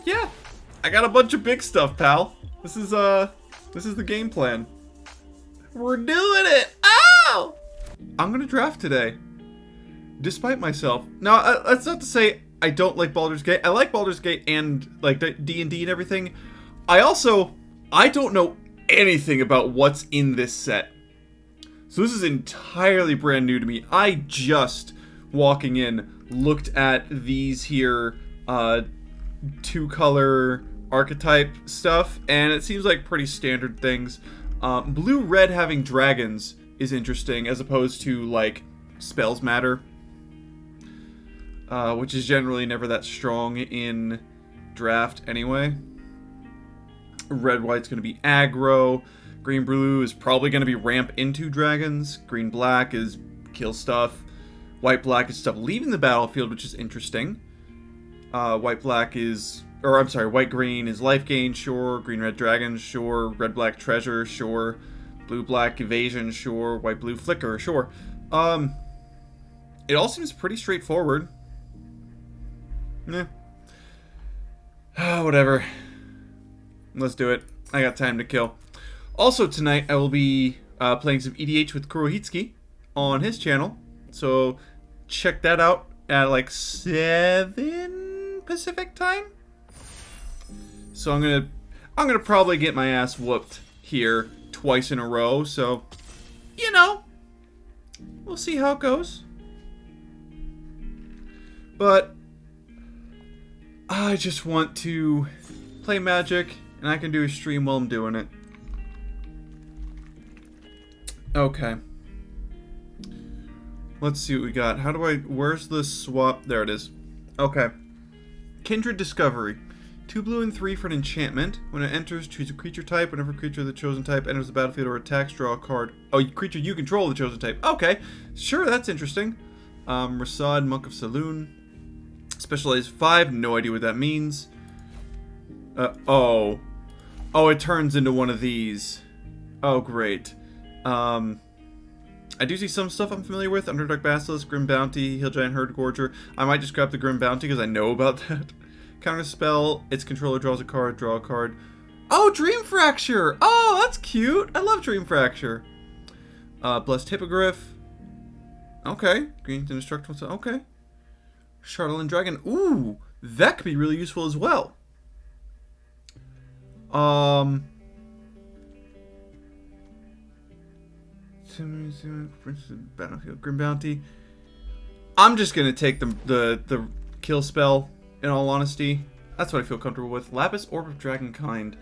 Yeah. I got a bunch of big stuff, pal. This is the game plan. We're doing it! Oh! I'm gonna draft today. Despite myself. Now, that's not to say I don't like Baldur's Gate. I like Baldur's Gate and, like, D&D and everything. I don't know anything about what's in this set. So this is entirely brand new to me. I just, walking in, looked at these here, two-color archetype stuff, and it seems like pretty standard things. Blue-red having dragons is interesting, as opposed to, like, spells matter. Which is generally never that strong in draft anyway. Red-white's going to be aggro. Green-blue is probably going to be ramp into dragons. Green-black is kill stuff. White-black is stuff leaving the battlefield, which is interesting. White-black is... Or, I'm sorry, white-green is life gain, sure. Green-red dragon, sure. Red-black treasure, sure. Blue-black evasion, sure. White-blue flicker, sure. It all seems pretty straightforward. Whatever. Let's do it. I got time to kill. Also tonight, I will be playing some EDH with Kurohitsuki on his channel. So check that out at like 7 Pacific time. So I'm gonna probably get my ass whooped here twice in a row. So, you know, we'll see how it goes. But I just want to play Magic, and I can do a stream while I'm doing it. Okay. Let's see what we got. Where's the swap? There it is. Okay. Kindred Discovery. 2 blue and 3 for an enchantment. When it enters, choose a creature type. Whenever a creature of the chosen type enters the battlefield or attacks, draw a card. Oh, creature you control the chosen type. Okay. Sure, that's interesting. Rasad, Monk of Saloon. Specialized 5, no idea what that means. Oh, it turns into one of these. Oh, great. I do see some stuff I'm familiar with. Underdark Basilisk, Grim Bounty, Hill Giant Herd Gorger. I might just grab the Grim Bounty because I know about that. Counter spell, its controller draws a card, draw a card. Oh, Dream Fracture! Oh, that's cute! I love Dream Fracture. Blessed Hippogriff. Okay. Green Indestructible. Okay. Charlatan Dragon. Ooh, that could be really useful as well. Battlefield Grim Bounty. I'm just gonna take the kill spell. In all honesty, that's what I feel comfortable with. Lapis Orb of Dragonkind. When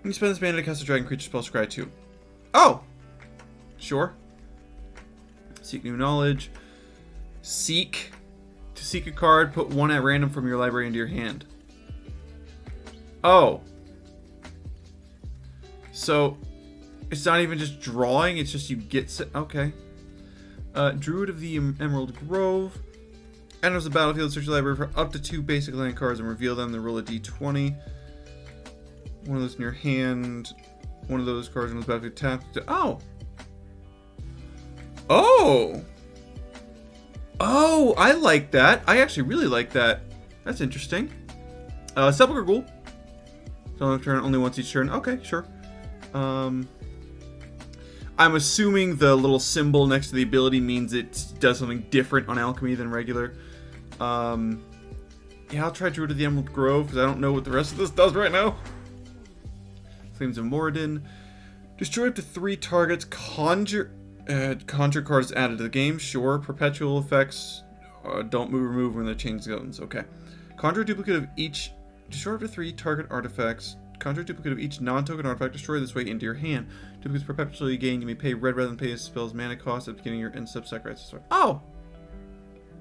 you spend this mana to cast a dragon creature spell, scry 2. Oh, sure. Seek new knowledge. Seek. To seek a card, put 1 at random from your library into your hand. Oh. So, it's not even just drawing, it's just you get... Okay. Druid of the Emerald Grove. Enters the battlefield, search your library for up to 2 basic land cards and reveal them, then roll a d20. One of those in your hand. One of those cards on the battlefield tapped. Oh! Oh! Oh, I like that. I actually really like that. That's interesting. Sepulchre Ghoul. So on turn, only once each turn. Okay, sure. I'm assuming the little symbol next to the ability means it does something different on Alchemy than regular. Yeah, I'll try Druid of the Emerald Grove, because I don't know what the rest of this does right now. Flames of Moradin. Destroy up to 3 targets. Conjure cards added to the game. Sure. Perpetual effects. Don't remove when they change zones. Okay. Conjure a duplicate of each. Destroy up to 3 target artifacts. Conjure a duplicate of each non-token artifact. Destroy this way into your hand. Duplicates perpetually gain. You may pay red rather than pay a spell's mana cost at the beginning of your end step. Sacrifice. Oh!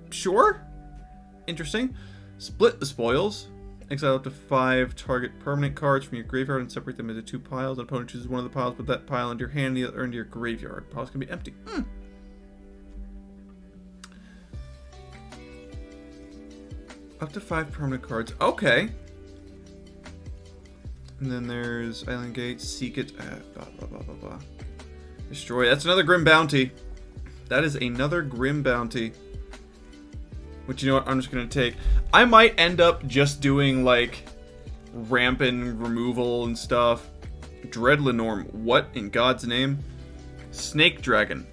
Sure. Interesting. Split the spoils. Exile up to 5 target permanent cards from your graveyard and separate them into 2 piles. The opponent chooses one of the piles, put that pile into your hand and the other into your graveyard. Piles can be empty. Up to 5 permanent cards. Okay. And then there's Island Gate, Seek It, blah, blah, blah, blah, blah. Destroy. That's another Grim Bounty. That is another Grim Bounty. Which, you know what, I'm just going to take. I might end up just doing, like, rampant removal and stuff. Dread Lenorm. What in God's name? Snake Dragon.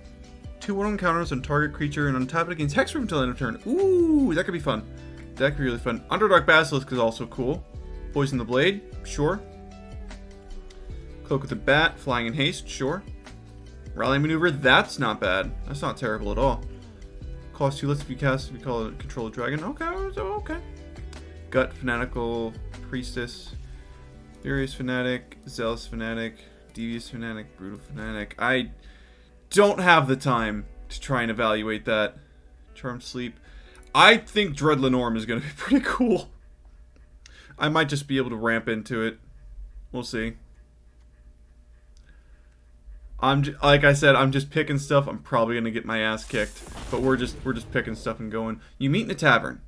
2/1 counters on target creature and untap it against Hexproof until end of turn. Ooh, that could be fun. That could be really fun. Underdark Basilisk is also cool. Poison the Blade, sure. Cloak with the Bat, Flying in Haste, sure. Rally Maneuver, that's not bad. That's not terrible at all. Cost 2 less if you cast, if you call it Control a Dragon. Okay, okay. Gut, Fanatical, Priestess, Furious Fanatic, Zealous Fanatic, Devious Fanatic, Brutal Fanatic. I don't have the time to try and evaluate that. Charmed Sleep. I think Dread Lenorm is going to be pretty cool. I might just be able to ramp into it. We'll see. Like I said, I'm just picking stuff. I'm probably going to get my ass kicked. But we're just picking stuff and going. You meet in a tavern.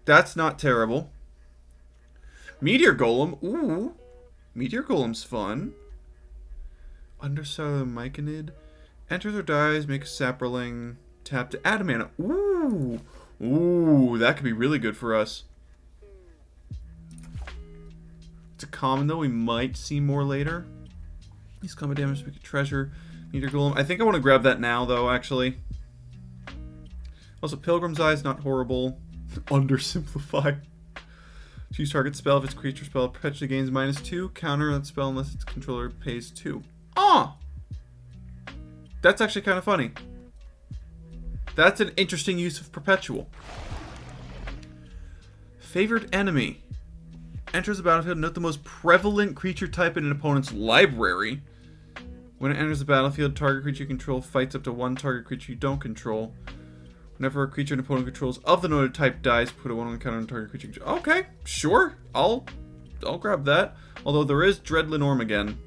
That's not terrible. Meteor Golem. Ooh. Meteor Golem's fun. Undercellular Myconid. Enters or dies, make a Saproling. Tap to add a mana. Ooh. Ooh, that could be really good for us. It's a common, though. We might see more later. These combat damage, make a treasure. Meteor Golem. I think I want to grab that now, though, actually. Also, Pilgrim's Eye is not horrible. Undersimplify. Choose target spell. If it's creature spell, perpetually gains -2. Counter that spell unless its controller pays 2. Ah! That's actually kind of funny. That's an interesting use of Perpetual. Favored Enemy. Enters the battlefield, note the most prevalent creature type in an opponent's library. When it enters the battlefield, target creature you control fights up to one target creature you don't control. Whenever a creature an opponent controls of the noted type dies, put a 1/1 counter on target creature you control. Okay, sure. I'll grab that. Although there is Dread Lenorm again.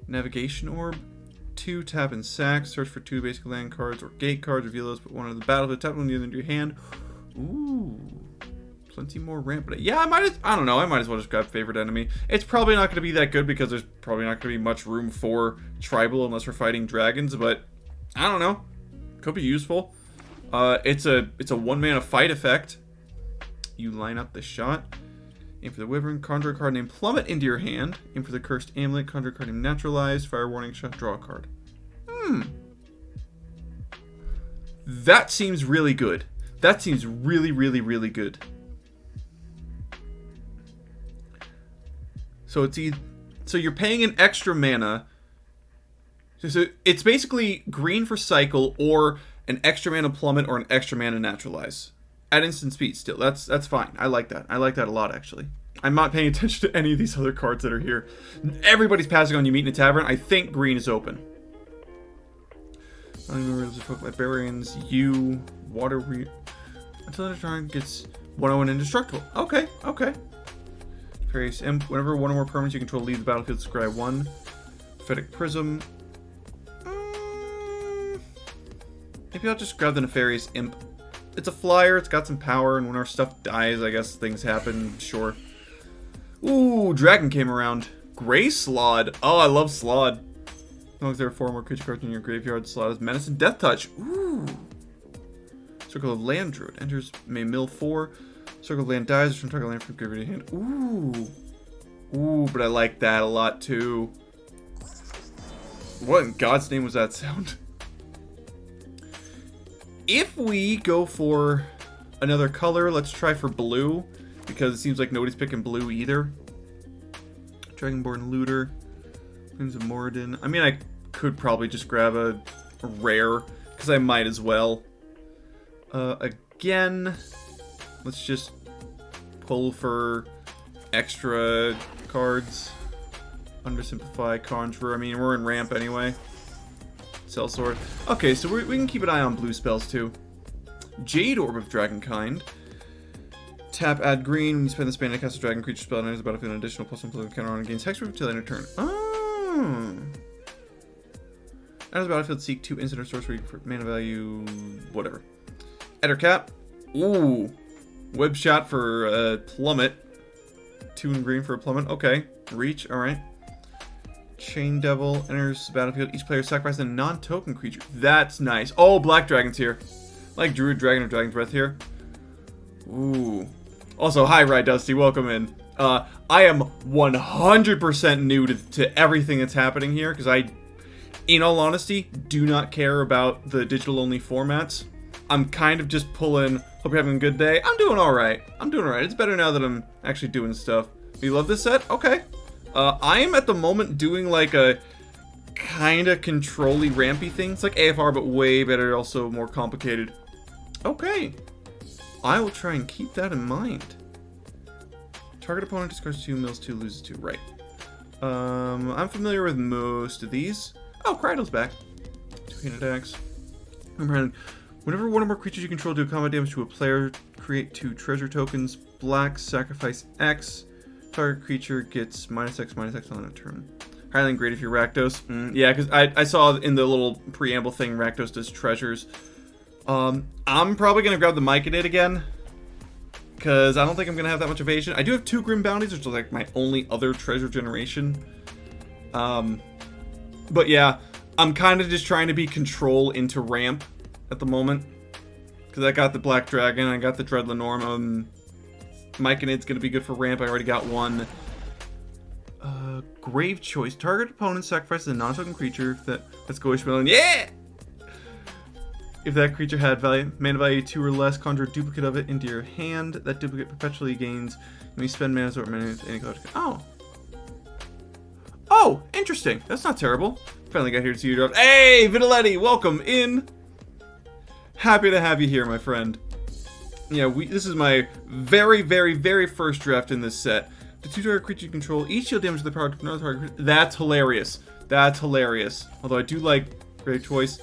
Navigation Orb. 2, tap and sack. Search for 2 basic land cards or gate cards. Reveal those, put one on the battlefield. Tap one into your hand. Ooh. Plenty more ramp. But yeah, I don't know. I might as well just grab Favorite Enemy. It's probably not going to be that good because there's probably not going to be much room for Tribal unless we're fighting dragons. But I don't know. Could be useful. It's a 1-mana fight effect. You line up the shot. Aim for the Wyvern. Conjure a card named Plummet into your hand. Aim for the Cursed Amulet. Conjure a card named Naturalize. Fire Warning Shot. Draw a card. That seems really good. That seems really, really, really good. So so you're paying an extra mana. So it's basically green for cycle or an extra mana Plummet or an extra mana Naturalize. At instant speed still. That's fine. I like that. I like that a lot, actually. I'm not paying attention to any of these other cards that are here. Everybody's passing on You Meet in a Tavern. I think green is open. Librarians, you, Water until the turn gets 1/1 indestructible. Okay, okay. Furious Imp. Whenever one or more permanents you control leave the battlefield, scry 1. Prophetic Prism. Maybe I'll just grab the Nefarious Imp. It's a flyer, it's got some power, and when our stuff dies, I guess things happen, sure. Ooh, Dragon came around. Grey Slod. Oh, I love Slod. As long as there are 4 more creature cards in your graveyard, Slod is Menace and Death Touch. Ooh. Circle of Land Druid. Enters, may mill 4. Circle of Land dies, return target land from graveyard to hand. Ooh. Ooh, but I like that a lot, too. What in God's name was that sound? If we go for another color, let's try for blue, because it seems like nobody's picking blue either. Dragonborn Looter, Winds of Moradin. I mean, I could probably just grab a rare, because I might as well. Again, let's just pull for extra cards. Undersimplify, Conjurer. I mean, we're in ramp anyway. Sellsword. Okay, so we can keep an eye on blue spells too. Jade Orb of Dragonkind. Tap, add green. When you spend this mana to cast a dragon creature spell and enters the battlefield, an additional +1/+1 counter on against Hexproof until end of turn. Oh. Enters the battlefield, seek 2 instant or sorcery for mana value, whatever. Ettercap. Ooh. Web Shot for Plummet. 2 in green for a Plummet. Okay. Reach. All right. Chain Devil enters the battlefield. Each player sacrifices a non-token creature. That's nice. Oh, Black Dragon's here. Like Druid Dragon or Dragon's Breath here. Ooh. Also, hi, Ride Dusty. Welcome in. I am 100% new to everything that's happening here, because I, in all honesty, do not care about the digital-only formats. I'm kind of just pulling, hope you're having a good day. I'm doing alright. I'm doing alright. It's better now that I'm actually doing stuff. You love this set? Okay. I am at the moment doing like a kind of control-y, rampy thing. It's like AFR, but way better, also more complicated. Okay. I will try and keep that in mind. Target opponent discards 2, mills 2, loses 2. Right. I'm familiar with most of these. Oh, Crydo's back. 2 attacks. Whenever one or more creatures you control do combat damage to a player, create 2 treasure tokens. Black, sacrifice X. Target creature gets -X on a turn. Highly great if you're Rakdos. Yeah, because I saw in the little preamble thing, Rakdos does treasures. I'm probably going to grab the Myconid again, because I don't think I'm going to have that much evasion. I do have 2 Grim Bounties, which is like my only other treasure generation. But yeah, I'm kind of just trying to be control into ramp at the moment, because I got the Black Dragon, I got the Dread Lenormand. Myconid's going to be good for ramp. I already got one. Grave Choice. Target opponent sacrifices a non-token creature. Let's go Ishmael. Yeah! If that creature had mana value 2 or less, conjure a duplicate of it into your hand. That duplicate perpetually gains when you spend mana or mana with any color. Oh. Oh, interesting. That's not terrible. Finally got here to see you drop. Hey, Vitaletti, welcome in. Happy to have you here, my friend. Yeah, this is my very, very, very first draft in this set. The 2 target creature you control each deal damage to the power of another target creature. That's hilarious. That's hilarious. Although I do like Grave Choice.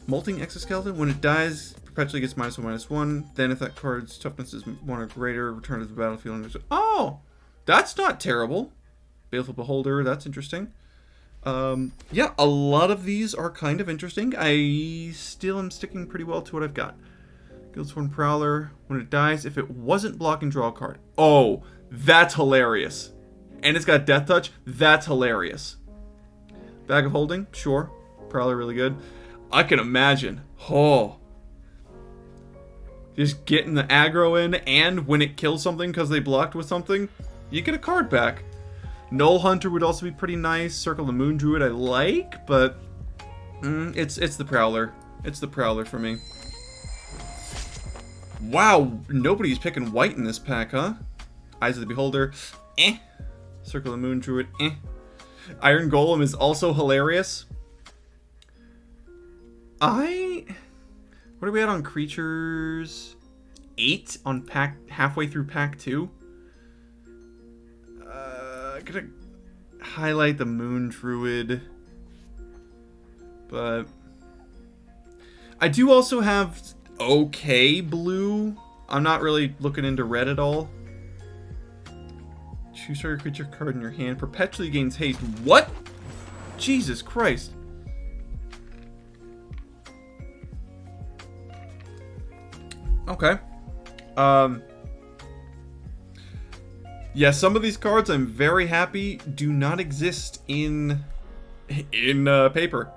Molting Exoskeleton. When it dies, perpetually gets -1/-1. Then if that card's toughness is 1 or greater, return to the battlefield. Oh! That's not terrible. Baleful Beholder. That's interesting. Yeah, a lot of these are kind of interesting. I still am sticking pretty well to what I've got. Guildsworn Prowler. When it dies, if it wasn't blocking, draw a card. Oh, that's hilarious. And it's got Death Touch. That's hilarious. Bag of Holding. Sure. Prowler really good. I can imagine. Oh. Just getting the aggro in, and when it kills something because they blocked with something, you get a card back. Null Hunter would also be pretty nice. Circle the Moon Druid I like, but it's the Prowler. It's the Prowler for me. Wow, nobody's picking white in this pack, huh? Eyes of the Beholder, eh. Circle the Moon Druid, eh. Iron Golem is also hilarious. What are we at on creatures? 8 on pack, halfway through pack 2. Gonna highlight the Moon Druid, but I do also have okay blue. I'm not really looking into red at all. Choose target creature card in your hand. Perpetually gains haste. What? Jesus Christ. Okay. Yeah, some of these cards I'm very happy do not exist in paper.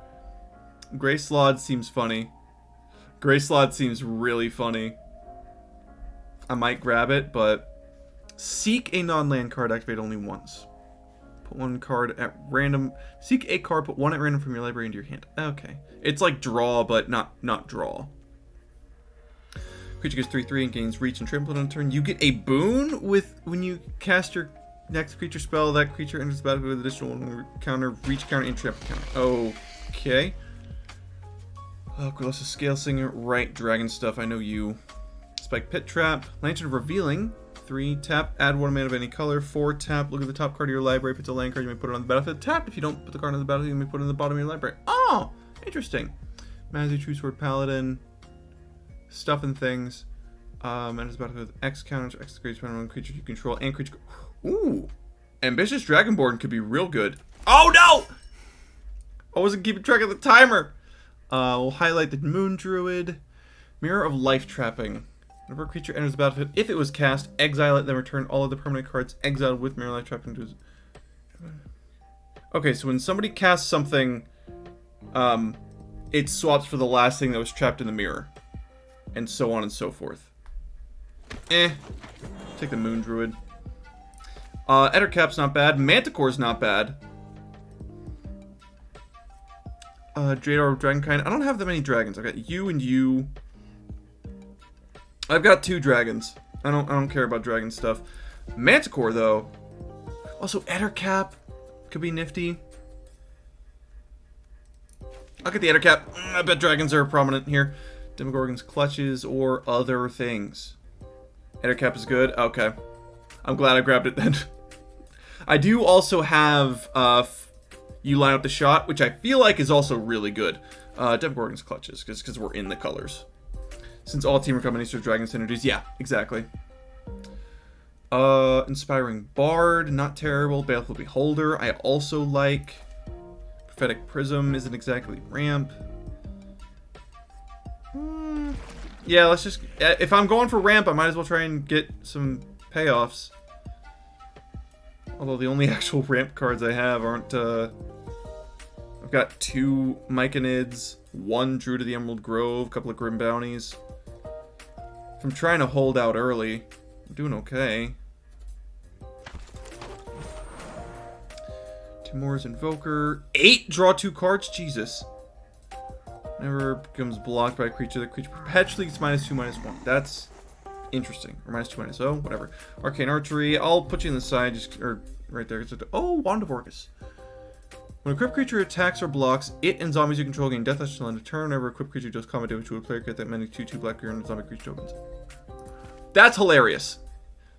Grey Slod seems funny. Grey Slod seems really funny. I might grab it, but seek a non-land card, activate only once. Put 1 card at random. Seek a card, put 1 at random from your library into your hand. Okay. It's like draw, but not draw. Creature gets 3/3 and gains reach and trample on a turn. You get a boon with when you cast your next creature spell. That creature enters the battlefield with additional counter, reach counter, and trample counter. Okay. Colossus Scale Singer, right? Dragon stuff. I know you. Spike Pit Trap, Lantern of Revealing. 3 tap, add 1 mana of any color. 4 tap, look at the top card of your library. If it's a land card, you may put it on the battlefield. Tap. If you don't put the card on the battlefield, you may put it in the bottom of your library. Oh, interesting. Mazu True Sword Paladin. Stuff and things. And it's about with X counters, X creates one creature you control, and creature. Ooh! Ambitious Dragonborn could be real good. Oh no! I wasn't keeping track of the timer! We'll highlight the Moon Druid. Mirror of Life Trapping. Whenever a creature enters the battlefield, if it was cast, exile it, then return all of the permanent cards exiled with Mirror of Life Trapping to. Okay, so when somebody casts something, it swaps for the last thing that was trapped in the mirror. and so on and so forth. Take the Moon Druid. Ettercap's not bad. Manticore's not bad. Jadar Dragonkind. I don't have that many dragons. I've got you and you. I've got 2 dragons. I don't care about dragon stuff. Manticore though. Also Ettercap could be nifty. I'll get the Ettercap. I bet dragons are prominent here. Demogorgon's Clutches or other things. Ettercap is good. Okay. I'm glad I grabbed it then. I do also have You Line Up the Shot, which I feel like is also really good. Demogorgon's Clutches, because we're in the colors. Since all team combinations are dragon synergies. Yeah, exactly. Inspiring Bard, not terrible. Baleful Beholder, I also like. Prophetic Prism isn't exactly ramp. Yeah, let's just... If I'm going for ramp, I might as well try and get some payoffs. Although the only actual ramp cards I have aren't... I've got 2 Myconids, 1 Druid of the Emerald Grove, a couple of Grim Bounties. If I'm trying to hold out early, I'm doing okay. Timor's Invoker. 8 draw 2 cards? Jesus. Never becomes blocked by a creature. The creature perpetually gets -2/-1. That's interesting. Or -2/-0, whatever. Arcane Archery. I'll put you in the side, just or right there. Oh, Wand of Orcus. When a equipped creature attacks or blocks, it and zombies you control gain death touch until end of turn. Whenever a equipped creature does combat damage to a player, get that many 2/2 black green and zombie creature tokens. That's hilarious.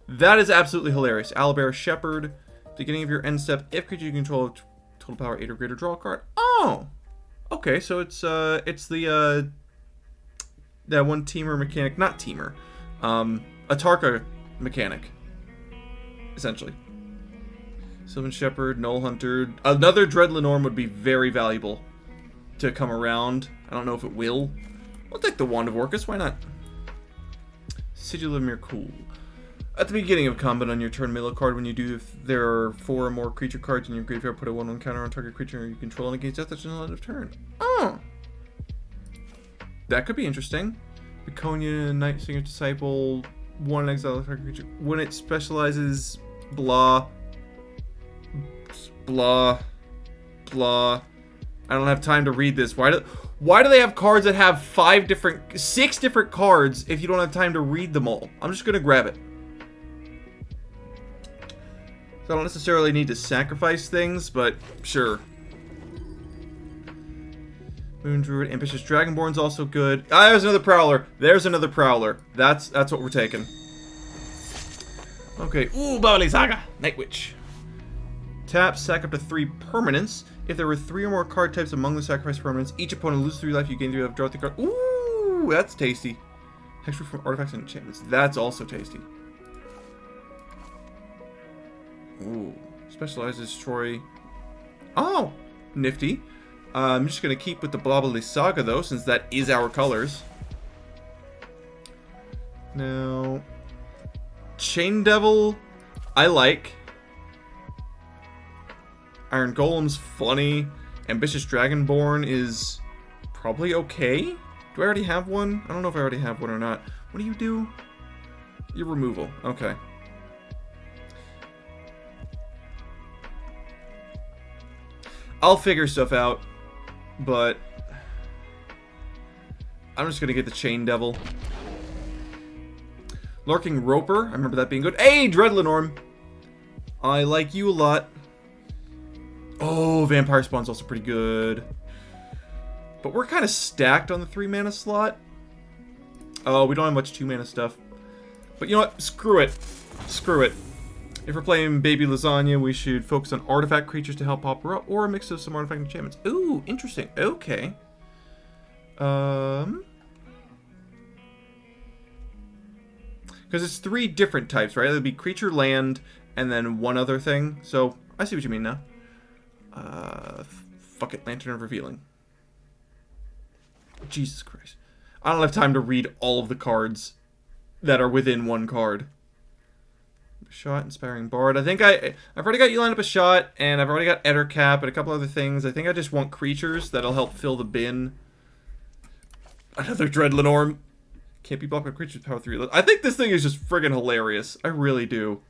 That is absolutely hilarious. Owlbear Shepherd. Beginning of your end step, if creature you control total power 8 or greater, draw a card. Oh! Okay, so it's the that one teamer mechanic, not teamer. A Tarka mechanic. Essentially. Sylvan Shepherd, Null Hunter. Another Dread Lenorm would be very valuable to come around. I don't know if it will. I'll take the Wand of Orcus, why not? Sigil of Mirkul. At the beginning of combat on your turn, middle a card. When you do, if there are 4 or more creature cards in your graveyard, put a 1/1 counter on target creature you control and against death touch until end of turn. Oh! That could be interesting. Laconia, Night Singer Disciple, 1 exile target creature. When it specializes, blah. Blah. Blah. I don't have time to read this. Why do they have cards that have 6 different cards if you don't have time to read them all? I'm just gonna grab it. So I don't necessarily need to sacrifice things, but sure. Moon Druid, Ambitious Dragonborn's also good. Ah, there's another Prowler. There's another Prowler. That's what we're taking. Okay. Ooh, Babali Saga. Night Witch. Tap, sack up to 3 permanents. If there were 3 or more card types among the sacrifice permanents, each opponent loses 3 life. You gain 3 life. Draw 3 cards. Ooh, that's tasty. Hexproof from artifacts and enchantments. That's also tasty. Ooh. Specializes Troy. Oh! Nifty. I'm just going to keep with the Blobberly Saga, though, since that is our colors. Now... Chain Devil, I like. Iron Golem's funny. Ambitious Dragonborn is probably okay. Do I already have one? I don't know if I already have one or not. What do you do? Your removal. Okay. I'll figure stuff out, but I'm just gonna get the Chain Devil. Lurking Roper, I remember that being good. Hey, Dread Lenorm! I like you a lot. Oh, Vampire Spawn's also pretty good. But we're kind of stacked on the 3 mana slot. Oh, we don't have much 2 mana stuff. But you know what? Screw it. Screw it. If we're playing Baby Lasagna, we should focus on artifact creatures to help pop her up, or a mix of some artifact enchantments. Ooh, interesting. Okay. Because it's 3 different types, right? It'll be creature, land, and then one other thing. So, I see what you mean now. Fuck it. Lantern of Revealing. Jesus Christ. I don't have time to read all of the cards that are within one card. Shot, Inspiring Bard. I think I've already got You Line Up a Shot, and I've already got Ettercap and a couple other things. I think I just want creatures that'll help fill the bin. Another Dread Lenorm. Can't be blocked by creatures with power 3. I think this thing is just friggin' hilarious. I really do.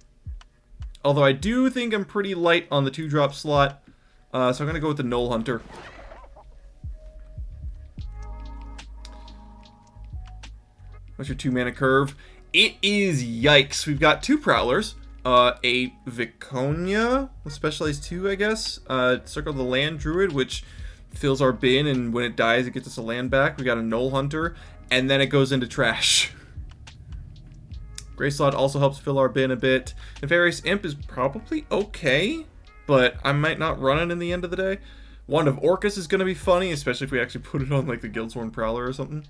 Although I do think I'm pretty light on the 2-drop slot. So I'm going to go with the Null Hunter. What's your 2-mana curve? It is yikes. We've got 2 Prowlers. A Viconia, Specialized 2, I guess. Circle the Land Druid, which fills our bin, and when it dies, it gets us a land back. We got a Null Hunter, and then it goes into trash. Grey Slot also helps fill our bin a bit. Nefarious Imp is probably okay, but I might not run it in the end of the day. Wand of Orcus is going to be funny, especially if we actually put it on like the Guildsworn Prowler or something.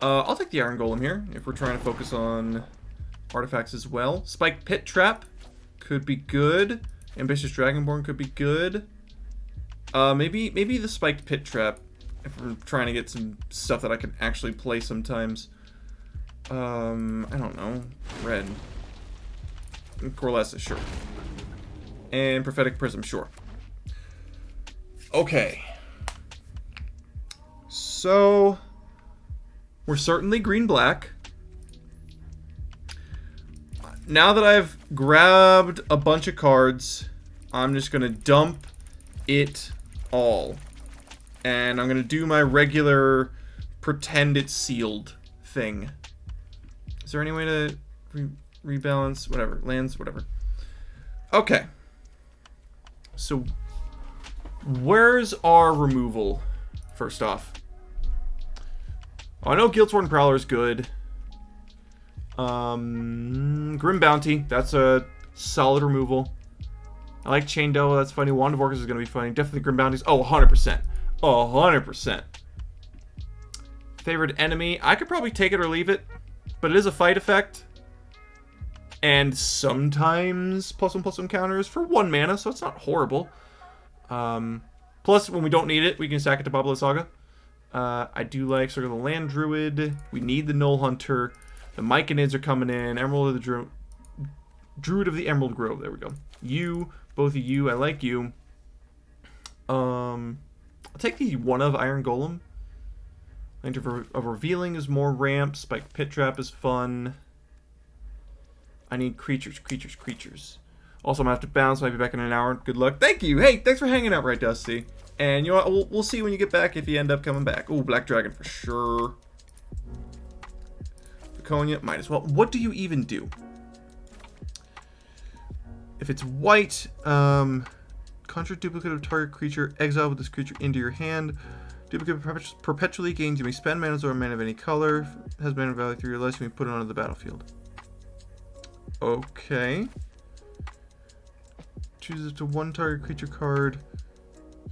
I'll take the Iron Golem here, if we're trying to focus on artifacts as well. Spiked Pit Trap could be good. Ambitious Dragonborn could be good. Maybe the Spiked Pit Trap, if we're trying to get some stuff that I can actually play sometimes. I don't know. Red. Corlessa, sure. And Prophetic Prism, sure. Okay. So we're certainly green-black. Now that I've grabbed a bunch of cards, I'm just going to dump it all. And I'm going to do my regular pretend it's sealed thing. Is there any way to rebalance? Whatever. Lands, whatever. Okay. So, where's our removal, first off? Oh, I know Guildsworn Prowler is good. Grim Bounty, that's a solid removal. I like Chain Devil, that's funny. Wand of Orcus is going to be funny. Definitely Grim Bounties. Oh, 100%. 100%. Favorite enemy, I could probably take it or leave it, but it is a fight effect. And sometimes +1/+1 counters for 1 mana, so it's not horrible. Plus, when we don't need it, we can sack it to Babala Saga. I do like Circle of the Land Druid. We need the Null Hunter. The Myconids are coming in. Emerald of the Druid of the Emerald Grove. There we go. You, both of you. I like you. I'll take the one of Iron Golem. Lantern of Revealing is more ramp. Spiked Pit Trap is fun. I need creatures. Also, I'm going to have to bounce. Might be back in an hour. Good luck. Thank you. Hey, thanks for hanging out, right, Dusty? And you know what? We'll see when you get back if you end up coming back. Ooh, Black Dragon for sure. Viconia, might as well. What do you even do? If it's white, conjure duplicate of target creature, exile with this creature into your hand. Duplicate perpetually gains. You may spend mana or mana of any color. Has mana value 3 or less. You may put it onto the battlefield. Okay. Choose up to 1 target creature card.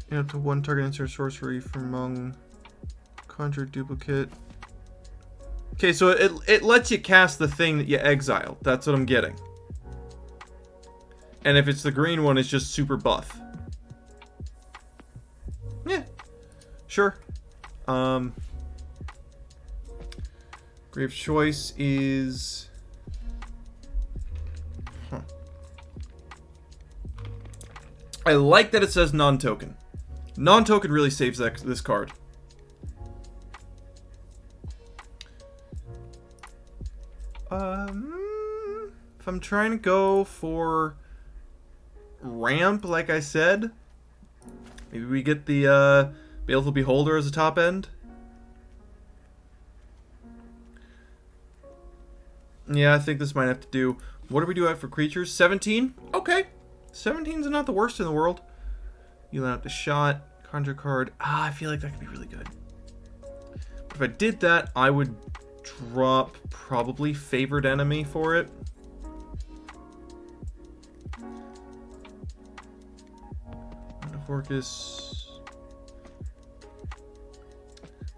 And up to 1 target insert sorcery from among conjure duplicate. Okay, so it lets you cast the thing that you exiled. That's what I'm getting. And if it's the green one, it's just super buff. Yeah. Sure. Grave Choice is... Huh. I like that it says non-token. Non-token really saves this card. If I'm trying to go for ramp, like I said, maybe we get the Baleful Beholder as a top end. Yeah, I think this might have to do. What do we do for creatures? 17? Okay. 17's not the worst in the world. You let out the shot, conjure card. I feel like that could be really good. But if I did that, I would drop probably Favored Enemy for it. Orcus.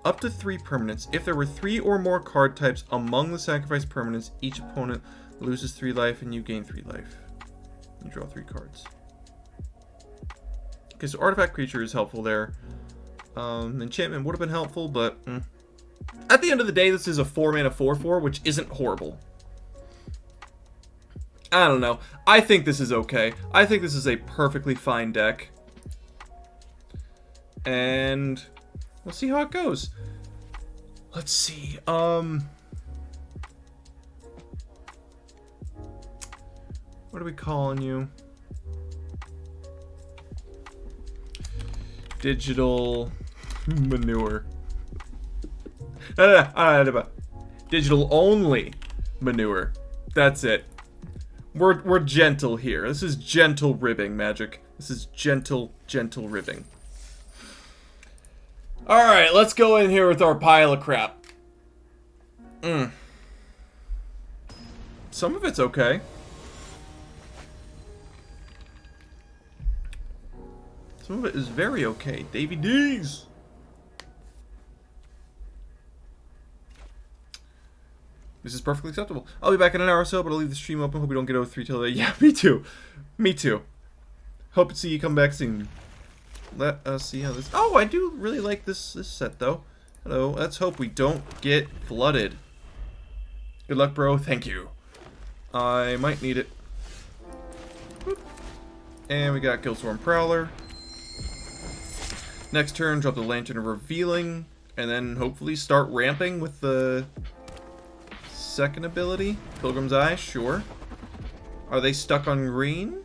Up to 3 permanents. If there were 3 or more card types among the sacrificed permanents, each opponent loses 3 life and you gain 3 life. You draw 3 cards. Okay, so artifact creature is helpful there. Enchantment would have been helpful, but at the end of the day, this is a 4-mana 4/4, which isn't horrible. I don't know. I think this is okay. I think this is a perfectly fine deck. And we'll see how it goes. Let's see. What are we calling you? Digital manure. No. Digital only manure. That's it. We're gentle here. This is gentle ribbing, Magic. This is gentle ribbing. Alright, let's go in here with our pile of crap. Some of it's okay. Some of it is very okay. Davy D's! This is perfectly acceptable. I'll be back in an hour or so, but I'll leave the stream open. Hope we don't get over 3 till then. Yeah, me too. Me too. Hope to see you come back soon. Let us see how this... Oh, I do really like this set, though. Hello. Let's hope we don't get flooded. Good luck, bro. Thank you. I might need it. Boop. And we got Guildstorm Prowler. Next turn, drop the Lantern of Revealing. And then hopefully start ramping with the second ability. Pilgrim's Eye, sure. Are they stuck on green?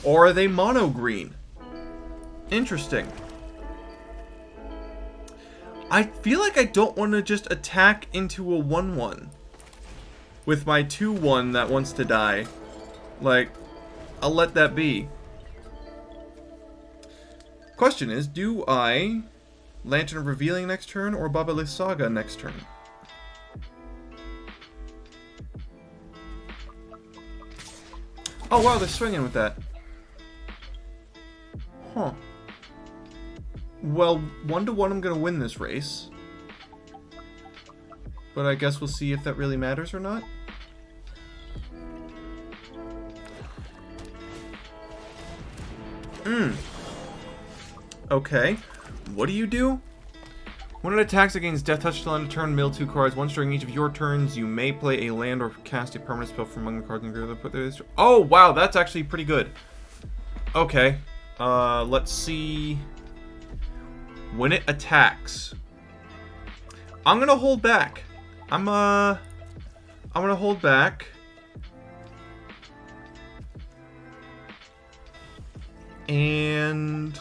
Or are they mono green? Interesting. I feel like I don't want to just attack into a 1/1 with my 2/1 that wants to die. Like, I'll let that be. Question is, do I Lantern of Revealing next turn or Baba Saga next turn? Oh wow, they're swinging with that. Huh. Well, 1-1 I'm gonna win this race. But I guess we'll see if that really matters or not. Okay. What do you do? When it attacks against Death Touch till end of turn, mill 2 cards. Once during each of your turns, you may play a land or cast a permanent spell from among the cards in the group. Put this. Oh wow, that's actually pretty good. Okay. Let's see. When it attacks, I'm gonna hold back. I'm gonna hold back. And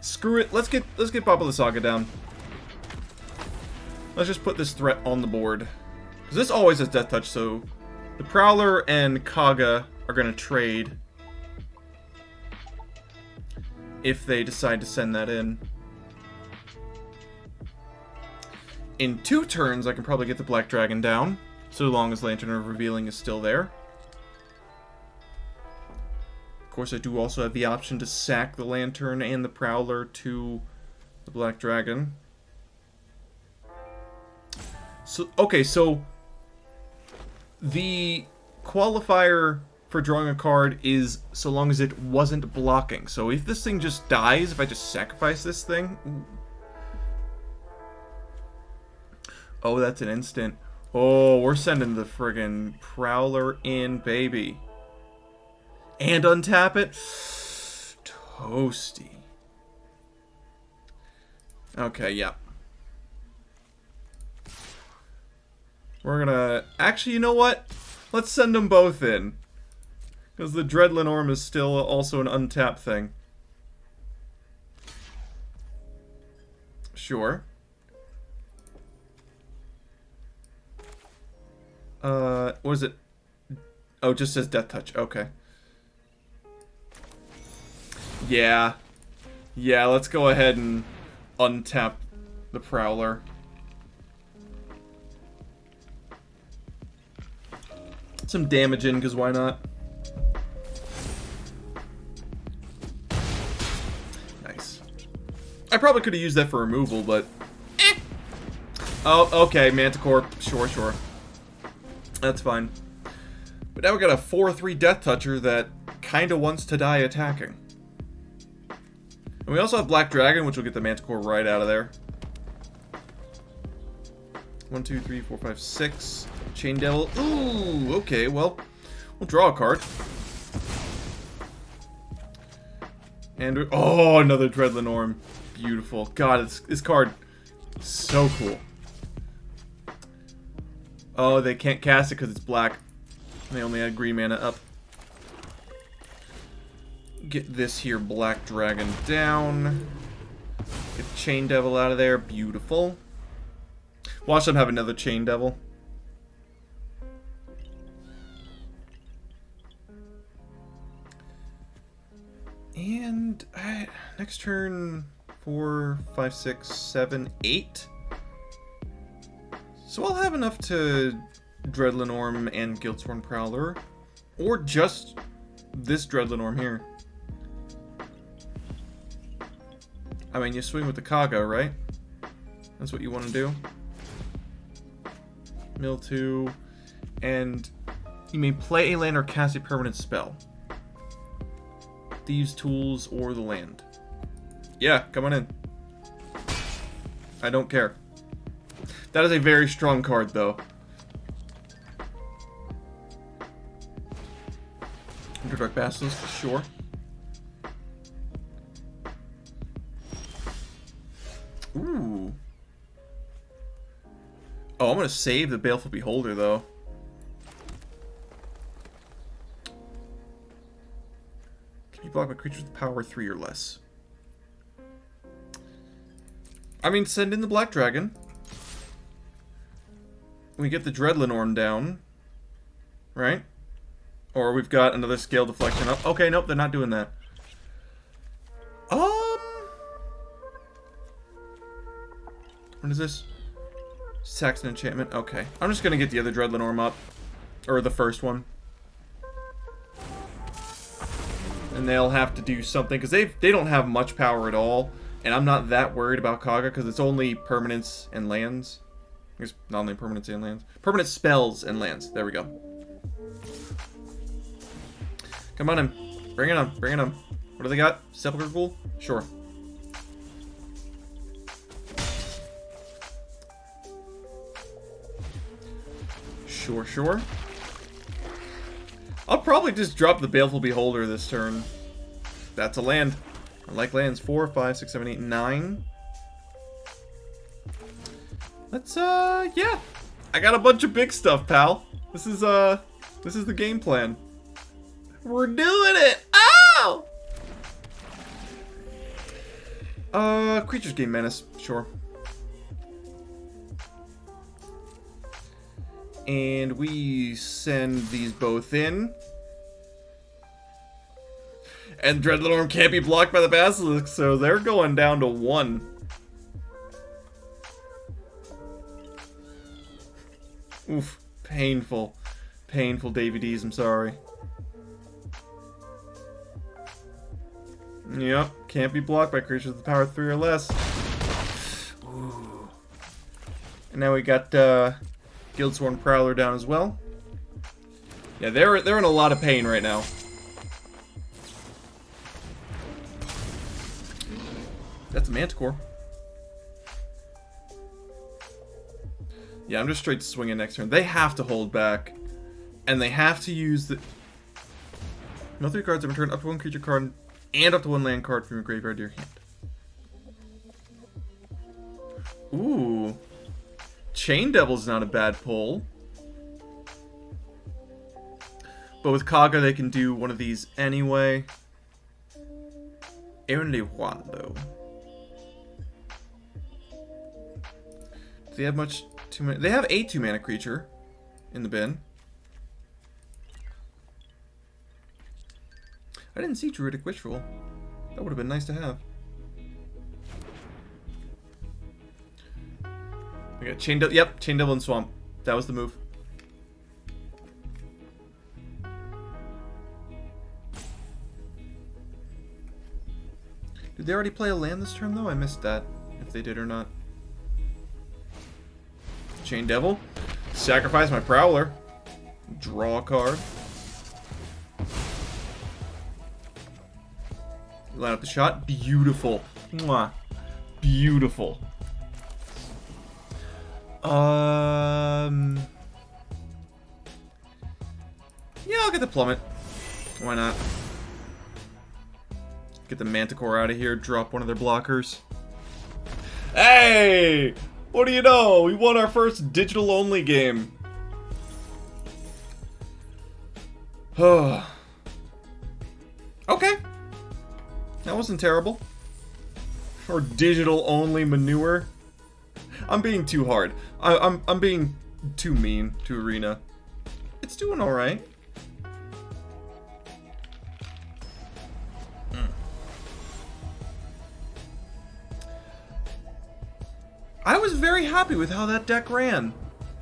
screw it. Let's get Baba Saga down. Let's just put this threat on the board. Because this always has Death Touch, so the Prowler and Kaga are gonna trade if they decide to send that in. In 2 turns, I can probably get the Black Dragon down, so long as Lantern of Revealing is still there. Of course, I do also have the option to sack the Lantern and the Prowler to the Black Dragon. So, okay, so the qualifier for drawing a card is so long as it wasn't blocking. So if this thing just dies, if I just sacrifice this thing... Ooh. Oh, that's an instant. Oh, we're sending the friggin' Prowler in, baby. And untap it? Toasty. Okay, yeah. We're gonna... Actually, you know what? Let's send them both in. Because the Dreadlin Orm is still also an untapped thing. Sure. What is it? Oh, it just says Death Touch. Okay. Yeah. Yeah, let's go ahead and untap the Prowler. Some damage in, because why not? Nice. I probably could have used that for removal, but... Eh. Oh, okay, Manticore. Sure, sure. That's fine. But now we got a 4/3 Death Toucher that kind of wants to die attacking. And we also have Black Dragon, which will get the Manticore right out of there. 1, 2, 3, 4, 5, 6. Chain Devil. Ooh, okay, well, we'll draw a card. And oh, another Dreadlin Orm. Beautiful. God, this card so cool. Oh, they can't cast it because it's black. They only had green mana up. Get this here black dragon down. Get Chain Devil out of there. Beautiful. Watch them have another Chain Devil. And next turn 4, 5, 6, 7, 8. So I'll have enough to Dreadlenorm and Guildsworn Prowler. Or just this Dreadlenorm here. I mean, you swing with the Kaga, right? That's what you want to do. Mill 2. And you may play a land or cast a permanent spell. Thieves' Tools or the land. Yeah, come on in. I don't care. That is a very strong card, though. Underdark Basilisk, sure. Ooh. Oh, I'm gonna save the Baleful Beholder, though. Can be blocked by creatures with power 3 or less. I mean, send in the Black Dragon. We get the Dreadlenorm down. Right? Or we've got another Scale Deflection up. Okay, nope, they're not doing that. What is this? Saxon Enchantment. Okay. I'm just gonna get the other Dreadlenorm up. Or the first one. And they'll have to do something, because they don't have much power at all. And I'm not that worried about Kaga, because it's only permanents and lands. I guess not only permanents and lands. Permanent spells and lands. There we go. Come on in. Bring it on. Bring it on. What do they got? Sepulchre Ghoul? Sure. Sure, sure. I'll probably just drop the Baleful Beholder this turn. That's a land. I like lands. 4, 5, 6, 7, 8, 9. Let's, yeah. I got a bunch of big stuff, pal. This is the game plan. We're doing it! Ow! Creatures gain menace. Sure. And we send these both in. And Dreadlenorm can't be blocked by the Basilisk, so they're going down to 1. Oof. Painful. Painful DVDs, I'm sorry. Yep. Can't be blocked by creatures with power 3 or less. Ooh. And now we got, Guildsworn Prowler down as well. Yeah, they're in a lot of pain right now. That's a Manticore. Yeah, I'm just straight swinging next turn. They have to hold back. And they have to use the... No 3 cards have returned up to 1 creature card and up to 1 land card from your graveyard to your hand. Ooh. Chain Devil's not a bad pull. But with Kaga, they can do one of these anyway. Only one, though. Do they have much 2-mana? They have a 2-mana creature in the bin. I didn't see Druidic Ritual. That would have been nice to have. We got Chain Devil. Yep, Chain Devil and Swamp. That was the move. Did they already play a land this turn, though? I missed that. If they did or not. Chain Devil. Sacrifice my Prowler. Draw a card. Line up the shot. Beautiful. Mwah. Beautiful. Yeah, I'll get the Plummet. Why not? Get the Manticore out of here. Drop one of their blockers. Hey! What do you know? We won our first digital-only game. Okay. That wasn't terrible. Or digital-only Manure. I'm being too hard. I'm being too mean to Arena. It's doing alright. I was very happy with how that deck ran,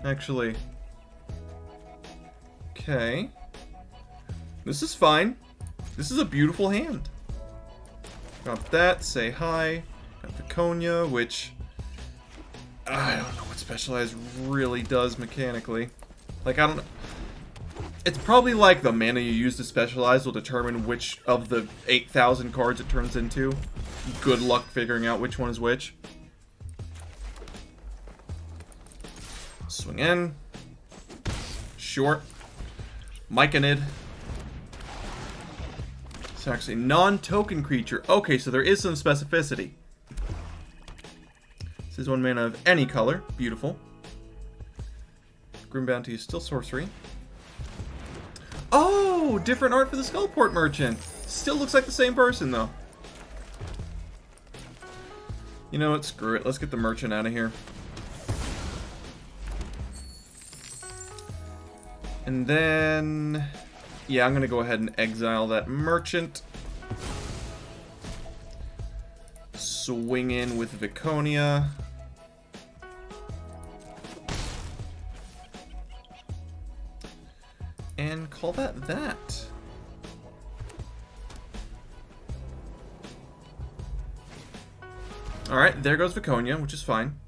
actually. Okay. This is fine. This is a beautiful hand. Got that, say hi. Got Viconia, which... I don't know what Specialized really does mechanically. Like, I don't know. It's probably like the mana you use to Specialize will determine which of the 8,000 cards it turns into. Good luck figuring out which one is which. Swing in. Short. Myconid. It's actually non-token creature. Okay, so there is some specificity. This is 1 mana of any color. Beautiful. Grim Bounty is still sorcery. Oh! Different art for the Skullport Merchant. Still looks like the same person, though. You know what? Screw it. Let's get the Merchant out of here. And then... yeah, I'm going to go ahead and exile that Merchant. Swing in with Viconia. And call that that. Alright, there goes Viconia, which is fine.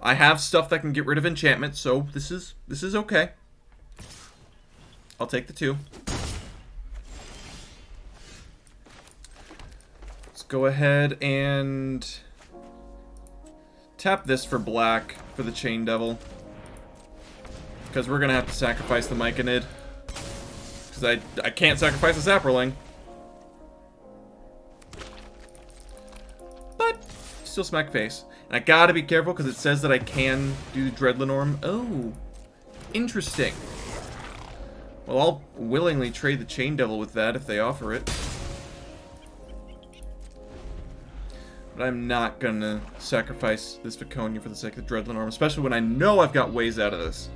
I have stuff that can get rid of enchantment, so this is okay. I'll take the 2. Let's go ahead and tap this for black for the Chain Devil. Because we're going to have to sacrifice the Myconid. Because I can't sacrifice a Saproling. But, still smack face. And I gotta be careful because it says that I can do Dreadlenorm. Oh, interesting. Well, I'll willingly trade the Chain Devil with that if they offer it. But I'm not gonna sacrifice this Viconia for the sake of Dreadlenorm, especially when I know I've got ways out of this.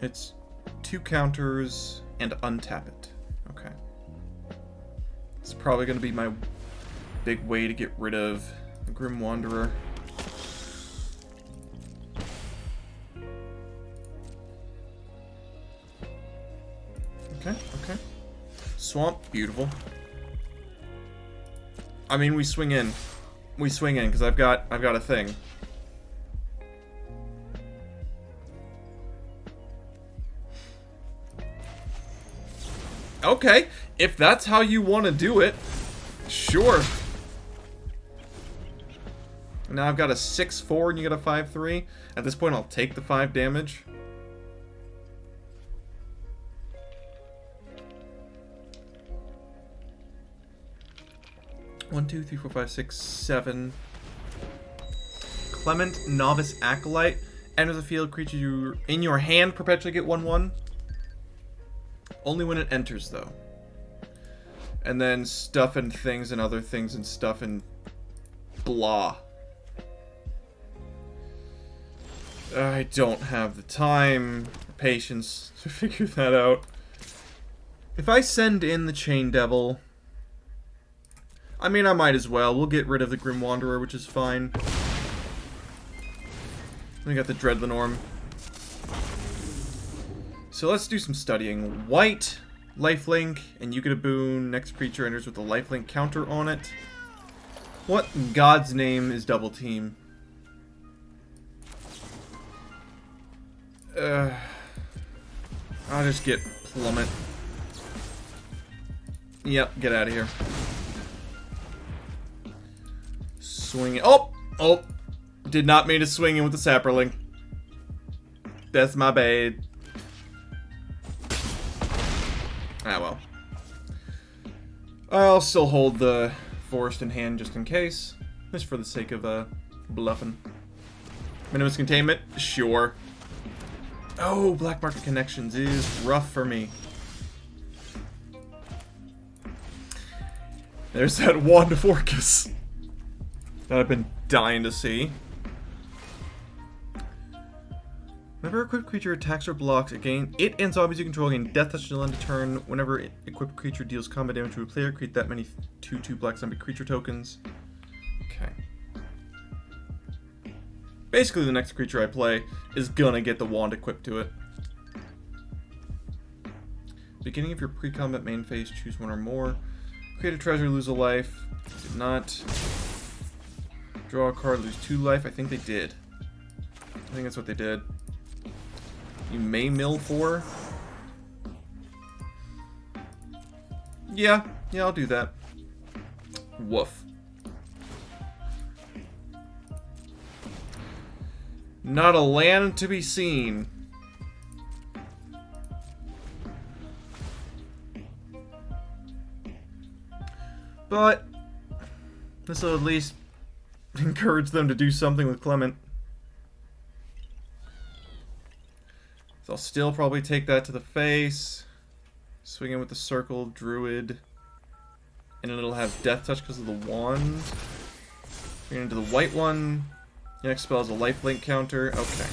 It's 2 counters and untap it. Okay. It's probably going to be my big way to get rid of the Grim Wanderer. Okay, okay. Swamp, beautiful. I mean, we swing in. We swing in because I've got a thing. Okay, if that's how you want to do it, sure. Now I've got a 6/4 and you got a 5/3. At this point, I'll take the 5 damage. One, 2, 3, 4, 5, 6, 7. Clement Novice Acolyte. Enters the field, creature you in your hand perpetually get 1/1. Only when it enters, though. And then stuff and things and other things and stuff and blah. I don't have the time or patience to figure that out. If I send in the Chain Devil... I mean, I might as well. We'll get rid of the Grim Wanderer, which is fine. We got the Dreadlenorm. So let's do some studying. White, lifelink, and you get a boon. Next creature enters with a lifelink counter on it. What in God's name is Double Team? I'll just get Plummet. Yep, get out of here. Swing it. Oh! Oh! Did not mean to swing in with the Saproling. That's my bad. Ah, well. I'll still hold the forest in hand just in case. Just for the sake of bluffing. Minimus containment? Sure. Oh, black market connections is rough for me. There's that Wand of Orcus that I've been dying to see. Whenever a equipped creature attacks or blocks, it and zombies you control gain death touch until end of turn. Whenever an equipped creature deals combat damage to a player, create that many 2/2 black zombie creature tokens. Okay. Basically, the next creature I play is gonna get the wand equipped to it. Beginning of your pre-combat main phase, choose one or more. Create a treasure, lose a life. Did not. Draw a card, lose 2 life. I think they did. I think that's what they did. You may mill 4. Yeah, I'll do that. Woof. Not a land to be seen. But this will at least encourage them to do something with Clement. So I'll still probably take that to the face. Swing in with the circle, druid. And it'll have death touch because of the wand. Swing into the white one. The next spell is a lifelink counter. Okay.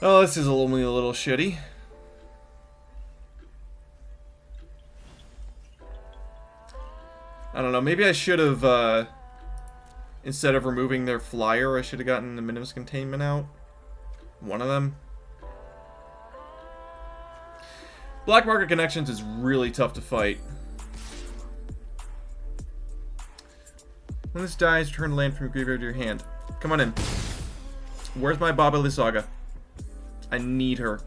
Oh, this is only a little shitty. I don't know, maybe I should have, instead of removing their flyer, I should have gotten the Minimus Containment out. One of them. Black Market Connections is really tough to fight. When this dies, turn land from your graveyard to your hand. Come on in. Where's my Baba Lysaga? I need her.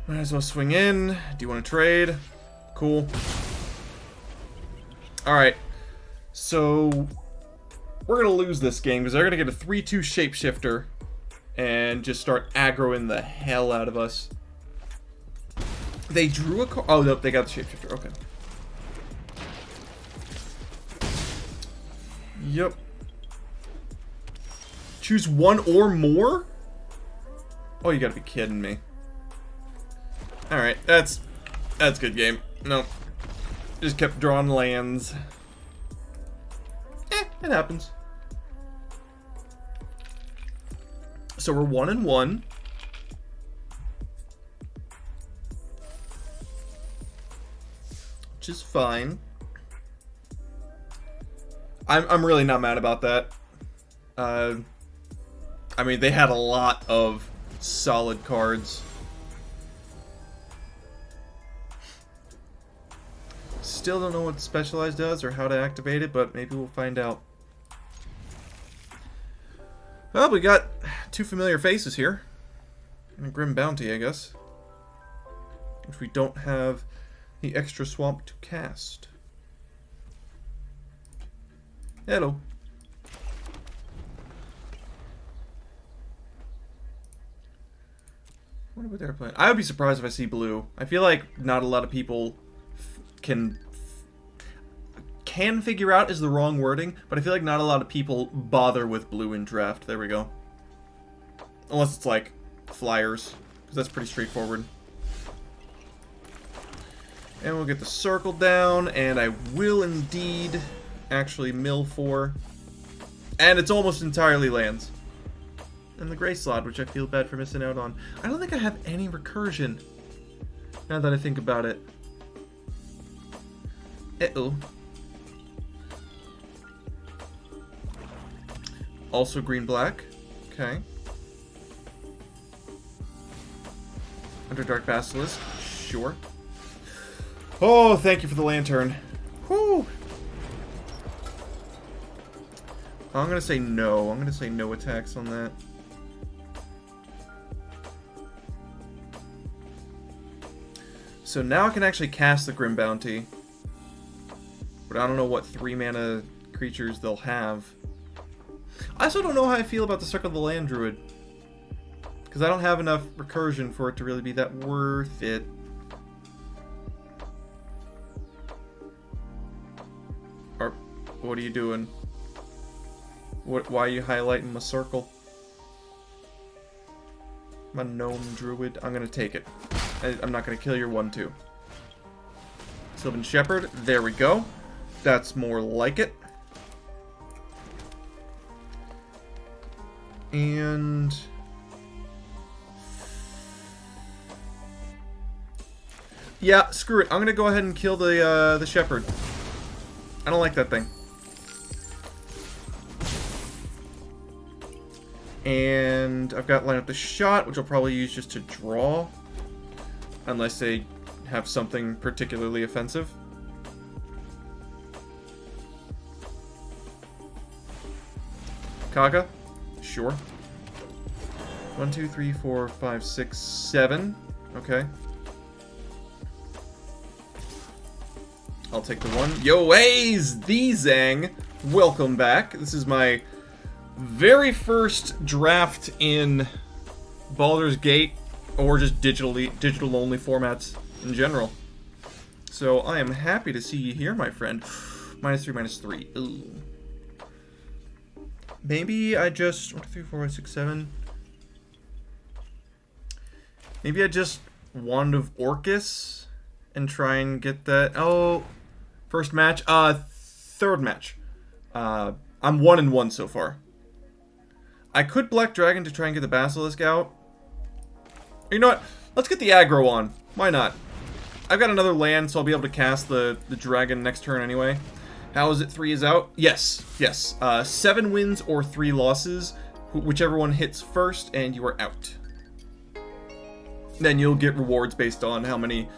Might as well swing in. Do you want to trade? Cool. Alright. So, we're going to lose this game because they're going to get a 3/2 Shapeshifter and just start aggroing the hell out of us. They drew a card. Oh, no, they got the Shapeshifter. Okay. Yep. Choose one or more? Oh, you gotta be kidding me. Alright, that's good game. No. Just kept drawing lands. It happens. So we're 1-1. Which is fine. I'm really not mad about that. I mean, they had a lot of solid cards. Still don't know what Specialized does or how to activate it, but maybe we'll find out. Well, we got 2 familiar faces here. And a Grim Bounty, I guess. Which we don't have the extra swamp to cast. Hello. What are they playing? I would be surprised if I see blue. I feel like not a lot of people can figure out is the wrong wording, but I feel like not a lot of people bother with blue in draft. There we go. Unless it's like flyers, because that's pretty straightforward. And we'll get the circle down, and I will indeed actually mill 4. And it's almost entirely lands. And the gray slot, which I feel bad for missing out on. I don't think I have any recursion, now that I think about it. Uh-oh. Also green-black. Okay. Underdark Basilisk. Sure. Oh, thank you for the lantern. Whew. I'm gonna say no. I'm gonna say no attacks on that. So now I can actually cast the Grim Bounty. But I don't know what 3-mana creatures they'll have. I also don't know how I feel about the Circle of the Land Druid. Because I don't have enough recursion for it to really be that worth it. Or, what are you doing? Why are you highlighting my circle? My gnome druid. I'm gonna take it. I'm not gonna kill your 1/2. Sylvan Shepherd. There we go. That's more like it. And yeah, screw it. I'm gonna go ahead and kill the shepherd. I don't like that thing. And I've got line up the shot, which I'll probably use just to draw. Unless they have something particularly offensive. Kaga? Sure. 1, 2, 3, 4, 5, 6, 7. Okay. I'll take the 1. Yo, hey's the Zang! Welcome back. This is my very first draft in Baldur's Gate, or just digital-only formats in general. So I am happy to see you here, my friend. -3, -3. Ooh. Maybe I just 1, 2, 3, 4, 5, 6, 7. Maybe I just Wand of Orcus and try and get that. Oh, first match. Third match. I'm 1-1 so far. I could Black Dragon to try and get the Basilisk out. You know what? Let's get the aggro on. Why not? I've got another land, so I'll be able to cast the dragon next turn anyway. How is it 3 is out? Yes, yes. 7 wins or 3 losses. Whichever one hits first, and you are out. Then you'll get rewards based on how many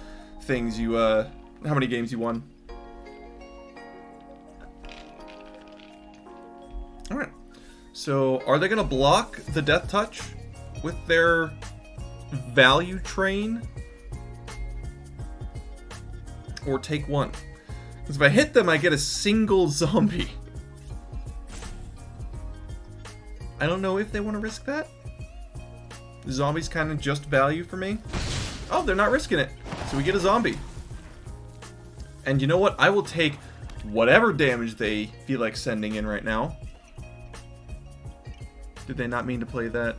things you, how many games you won. Alright. So, are they going to block the Death Touch with their value train? Or take 1? Because if I hit them, I get a single zombie. I don't know if they want to risk that. Zombies kind of just value for me. Oh, they're not risking it. So we get a zombie. And you know what? I will take whatever damage they feel like sending in right now. Did they not mean to play that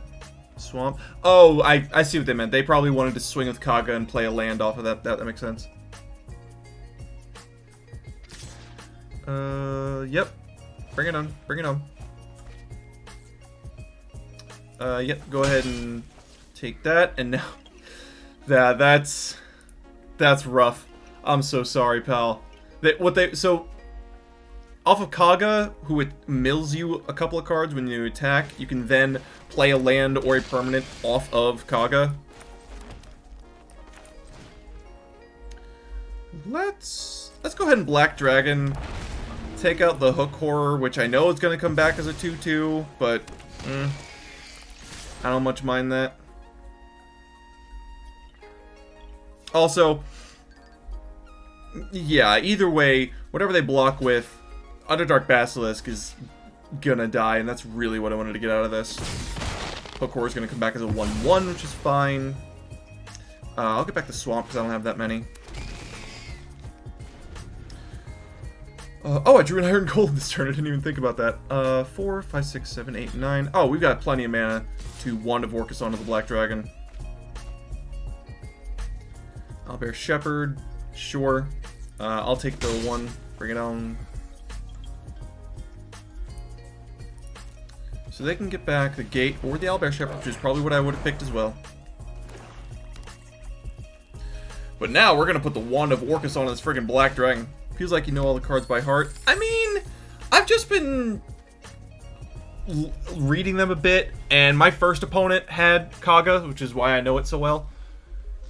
swamp? Oh, I see what they meant. They probably wanted to swing with Kaga and play a land off of that. That makes sense. Yep. Bring it on. Bring it on. Yep. Go ahead and take that. And now, that's rough. I'm so sorry, pal. So off of Kaga, who it mills you a couple of cards when you attack, you can then play a land or a permanent off of Kaga. Let's go ahead and Black Dragon. Take out the Hook Horror, which I know is going to come back as a 2/2, but I don't much mind that. Also, yeah, either way, whatever they block with, Underdark Basilisk is gonna die, and that's really what I wanted to get out of this. Hook Horror is gonna come back as a 1/1, which is fine. I'll get back to Swamp because I don't have that many. Oh, I drew an Iron Golem this turn. I didn't even think about that. 4, 5, 6, 7, 8, 9. Oh, we've got plenty of mana to Wand of Orcus onto the Black Dragon. Owlbear Shepherd. Sure. I'll take the 1. Bring it on. So they can get back the Gate or the Owlbear Shepherd, which is probably what I would have picked as well. But now we're going to put the Wand of Orcus on this friggin' Black Dragon. Feels like you know all the cards by heart. I mean, I've just been reading them a bit, and my first opponent had Kaga, which is why I know it so well.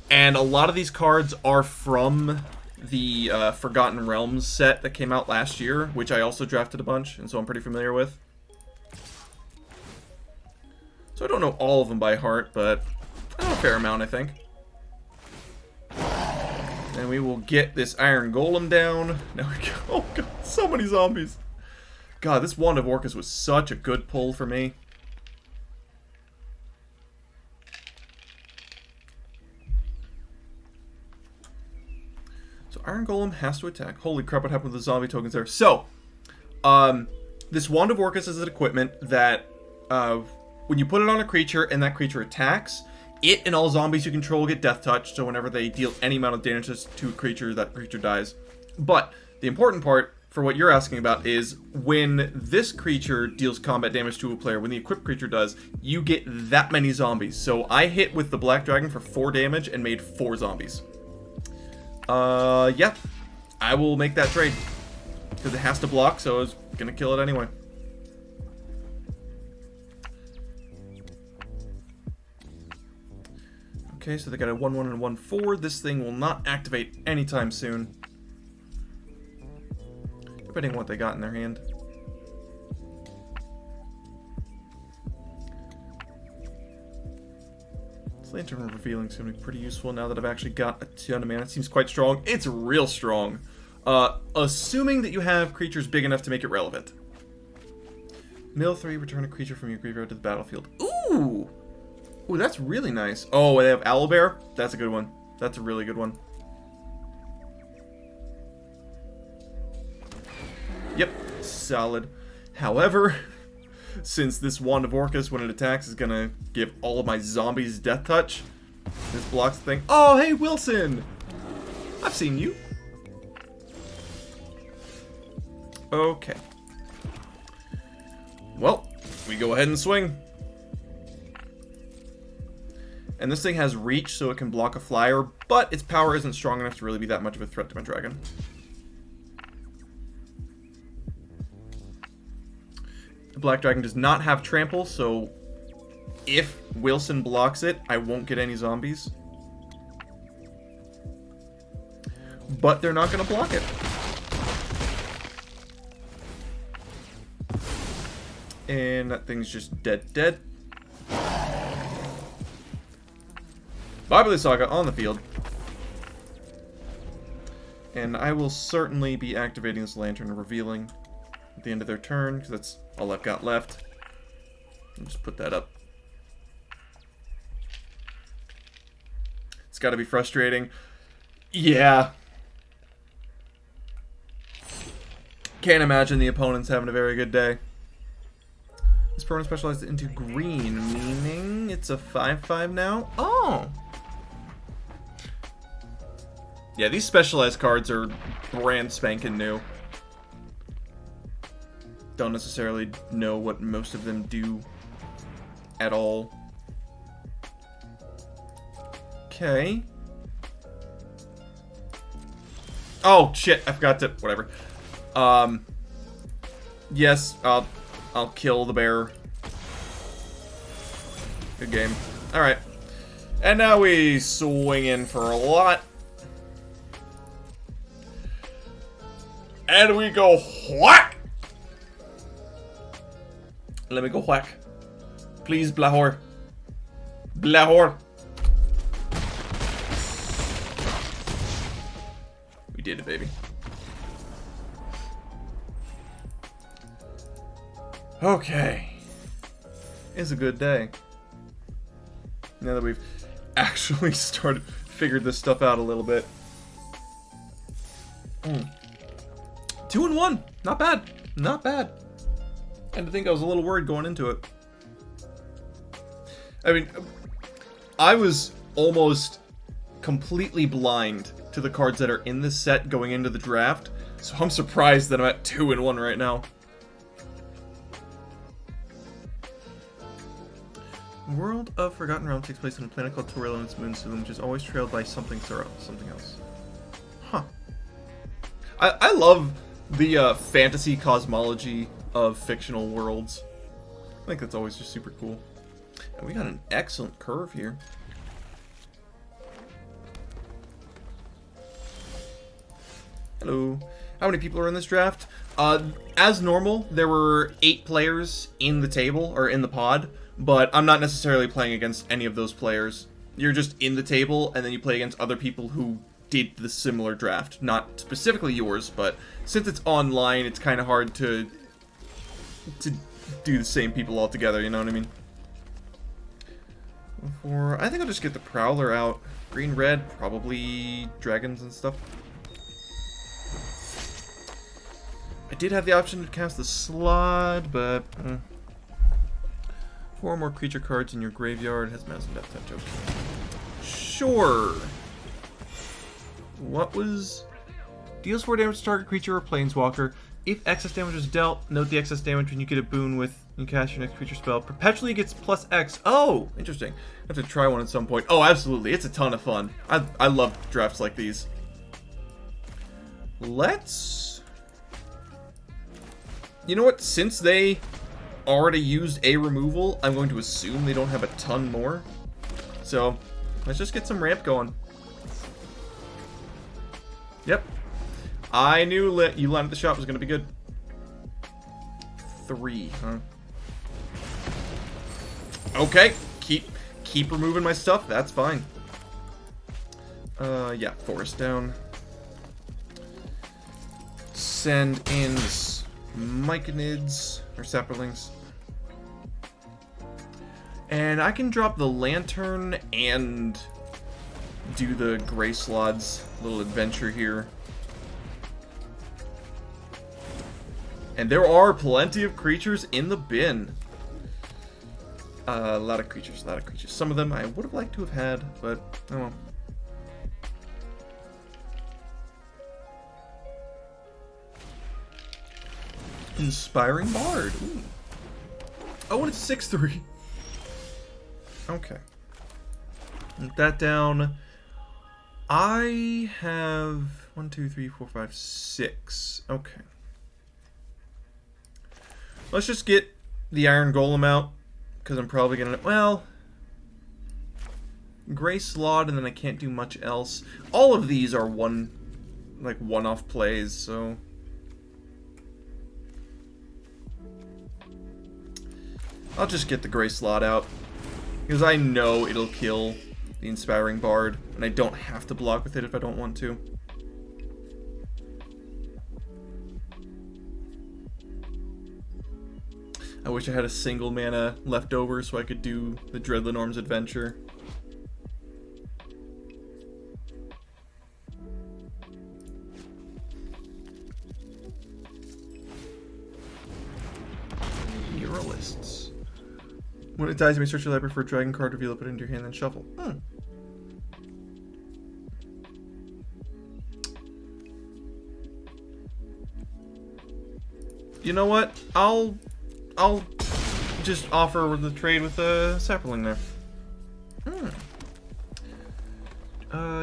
And a lot of these cards are from the Forgotten Realms set that came out last year, which I also drafted a bunch, and so I'm pretty familiar with. So I don't know all of them by heart, but I know a fair amount, I think. And we will get this Iron Golem down. Now we go. Oh god, so many zombies. God, this Wand of Orcus was such a good pull for me. So Iron Golem has to attack. Holy crap, what happened with the zombie tokens there? So, this Wand of Orcus is an equipment that, when you put it on a creature and that creature attacks, it and all zombies you control get Death Touch, so whenever they deal any amount of damage to a creature, that creature dies. But the important part, for what you're asking about, is when this creature deals combat damage to a player, when the equipped creature does, you get that many zombies. So I hit with the Black Dragon for 4 damage and made 4 zombies. Yeah. I will make that trade. Because it has to block, so I was gonna kill it anyway. Okay, so they got a 1-1 and a 1-4. This thing will not activate anytime soon. Depending on what they got in their hand. This Lantern Revealing is going to be pretty useful now that I've actually got a ton of mana. It seems quite strong. It's real strong. Assuming that you have creatures big enough to make it relevant. Mill 3, return a creature from your graveyard to the battlefield. Ooh! Ooh, that's really nice. Oh, they have Owlbear? That's a good one. That's a really good one. Yep, solid. However, since this Wand of Orcus, when it attacks, is gonna give all of my zombies Death Touch, this blocks the thing. Oh, hey, Wilson! I've seen you. Okay. Well, we go ahead and swing. And this thing has reach, so it can block a flyer, but its power isn't strong enough to really be that much of a threat to my dragon. The Black Dragon does not have trample, so if Wilson blocks it, I won't get any zombies. But they're not going to block it. And that thing's just dead. Bye, Blue Saga on the field. And I will certainly be activating this Lantern Revealing at the end of their turn, because that's all I've got left. I'll just put that up. It's got to be frustrating. Yeah. Can't imagine the opponent's having a very good day. This opponent specialized into green, meaning it's a 5/5 now. Oh! Yeah, these specialized cards are brand spanking new. Don't necessarily know what most of them do at all. Okay. Oh, shit, I forgot to... Whatever. Yes, I'll kill the bear. Good game. Alright. And now we swing in for a lot. And we go whack! Let me go whack. Please, Blahor. Blahor. We did it, baby. Okay. It's a good day. Now that we've actually figured this stuff out a little bit. 2-1. Not bad. Not bad. And I think I was a little worried going into it. I mean, I was almost completely blind to the cards that are in this set going into the draft, so I'm surprised that I'm at 2-1 right now. World of Forgotten Realms takes place on a planet called Toril and its moon, which is always trailed by something else. Huh. I love the fantasy cosmology of fictional worlds. I think that's always just super cool. And we got an excellent curve here. Hello. How many people are in this draft? As normal, there were 8 players in the table, or in the pod, but I'm not necessarily playing against any of those players. You're just in the table, and then you play against other people who did the similar draft. Not specifically yours, but since it's online, it's kind of hard to to do the same people all together, you know what I mean? I think I'll just get the Prowler out. Green, red, probably dragons and stuff. I did have the option to cast the Slot, but 4 more creature cards in your graveyard has Mouse and Death Touch. Okay. Sure. What was... Deals 4 damage to target creature or planeswalker. If excess damage is dealt, note the excess damage when you get a boon with you cast your next creature spell. Perpetually gets plus X. Oh, interesting. I have to try one at some point. Oh, absolutely. It's a ton of fun. I love drafts like these. Let's... You know what? Since they already used a removal, I'm going to assume they don't have a ton more. So, let's just get some ramp going. Yep. I knew you line at the shop was going to be good. 3, huh? Okay. Keep removing my stuff. That's fine. Yeah. Forest down. Send in this Myconids, or Sapperlings. And I can drop the Lantern and do the Gray Slod's little adventure here. And there are plenty of creatures in the bin. A lot of creatures, a lot of creatures. Some of them I would have liked to have had, but oh well. Inspiring Bard. Ooh. Oh, and it's 6/3. Okay. Put that down. I have 1, 2, 3, 4, 5, 6. Okay. Let's just get the Iron Golem out, because I'm probably gonna... Well... Gray Slot, and then I can't do much else. All of these are one-off plays, so... I'll just get the Gray Slot out, because I know it'll kill the Inspiring Bard, and I don't have to block with it if I don't want to. I wish I had a single mana left over so I could do the Dreadlenorm's Adventure. Muralists. When it dies, you may search your library for a dragon card, reveal it, put it into your hand, then shuffle. You know what? I'll just offer the trade with a Sapperling there.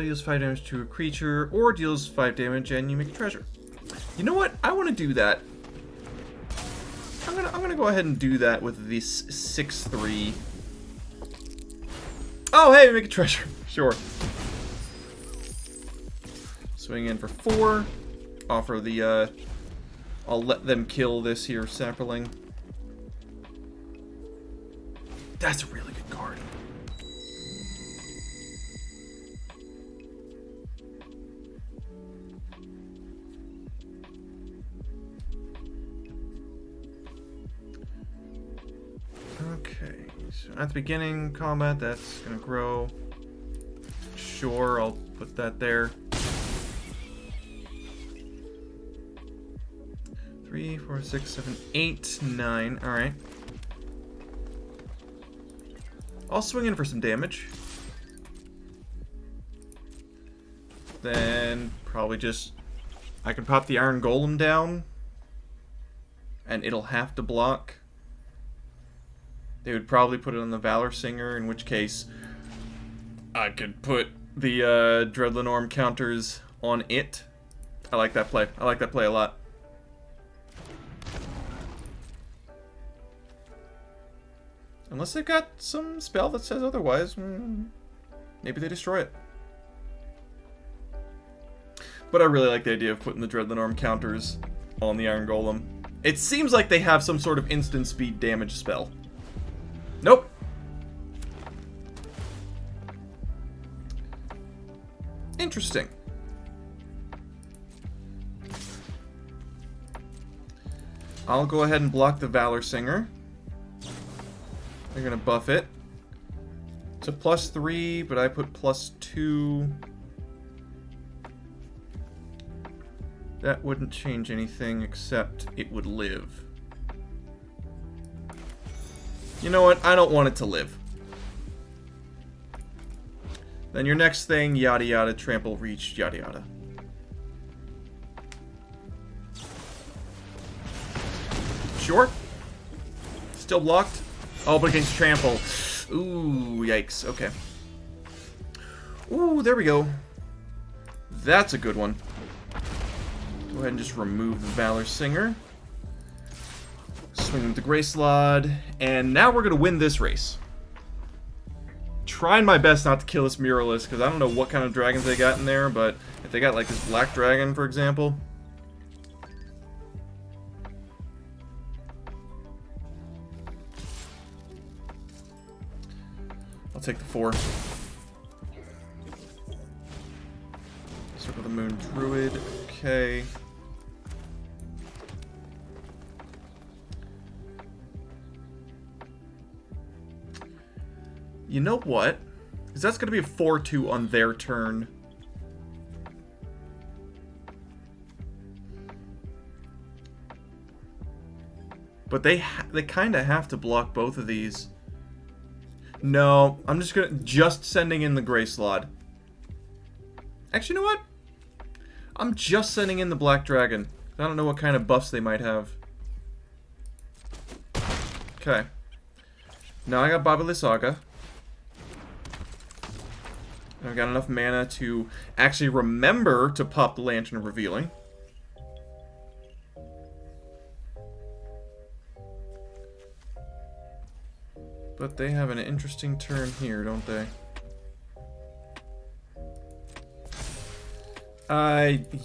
Deals 5 damage to a creature, or deals 5 damage and you make a treasure. You know what? I want to do that. I'm gonna go ahead and do that with this 6/3. Oh, hey, make a treasure. Sure. Swing in for 4. Offer the I'll let them kill this here Sapperling. That's a really good card. Okay, so at the beginning combat, that's gonna grow. Sure, I'll put that there. 3, 4, 6, 7, 8, 9. All right. I'll swing in for some damage. Then probably just... I can pop the Iron Golem down. And it'll have to block. They would probably put it on the Valor Singer, in which case I could put the Dreadlenorm counters on it. I like that play. I like that play a lot. Unless they've got some spell that says otherwise, maybe they destroy it. But I really like the idea of putting the Dreadlenorm counters on the Iron Golem. It seems like they have some sort of instant speed damage spell. Nope. Interesting. I'll go ahead and block the Valor Singer. They're gonna buff it. It's a +3, but I put +2. That wouldn't change anything except it would live. You know what? I don't want it to live. Then your next thing, yada yada, trample, reach, yada yada. Sure. Still blocked. Oh, but against trample. Ooh, yikes. Okay. Ooh, there we go. That's a good one. Go ahead and just remove the Valor Singer. Swing with the Gracelod. And now we're going to win this race. Trying my best not to kill this Muralist, because I don't know what kind of dragons they got in there, but if they got like this black dragon, for example. I'll take the 4. Circle the Moon Druid. Okay. You know what? Because that's going to be a 4-2 on their turn. But they kind of have to block both of these. No, I'm just sending in the Gracelod. Actually, you know what? I'm just sending in the Black Dragon. I don't know what kind of buffs they might have. Okay. Now I got Babali Saga. I've got enough mana to actually remember to pop the Lantern of Revealing. But they have an interesting turn here, don't they?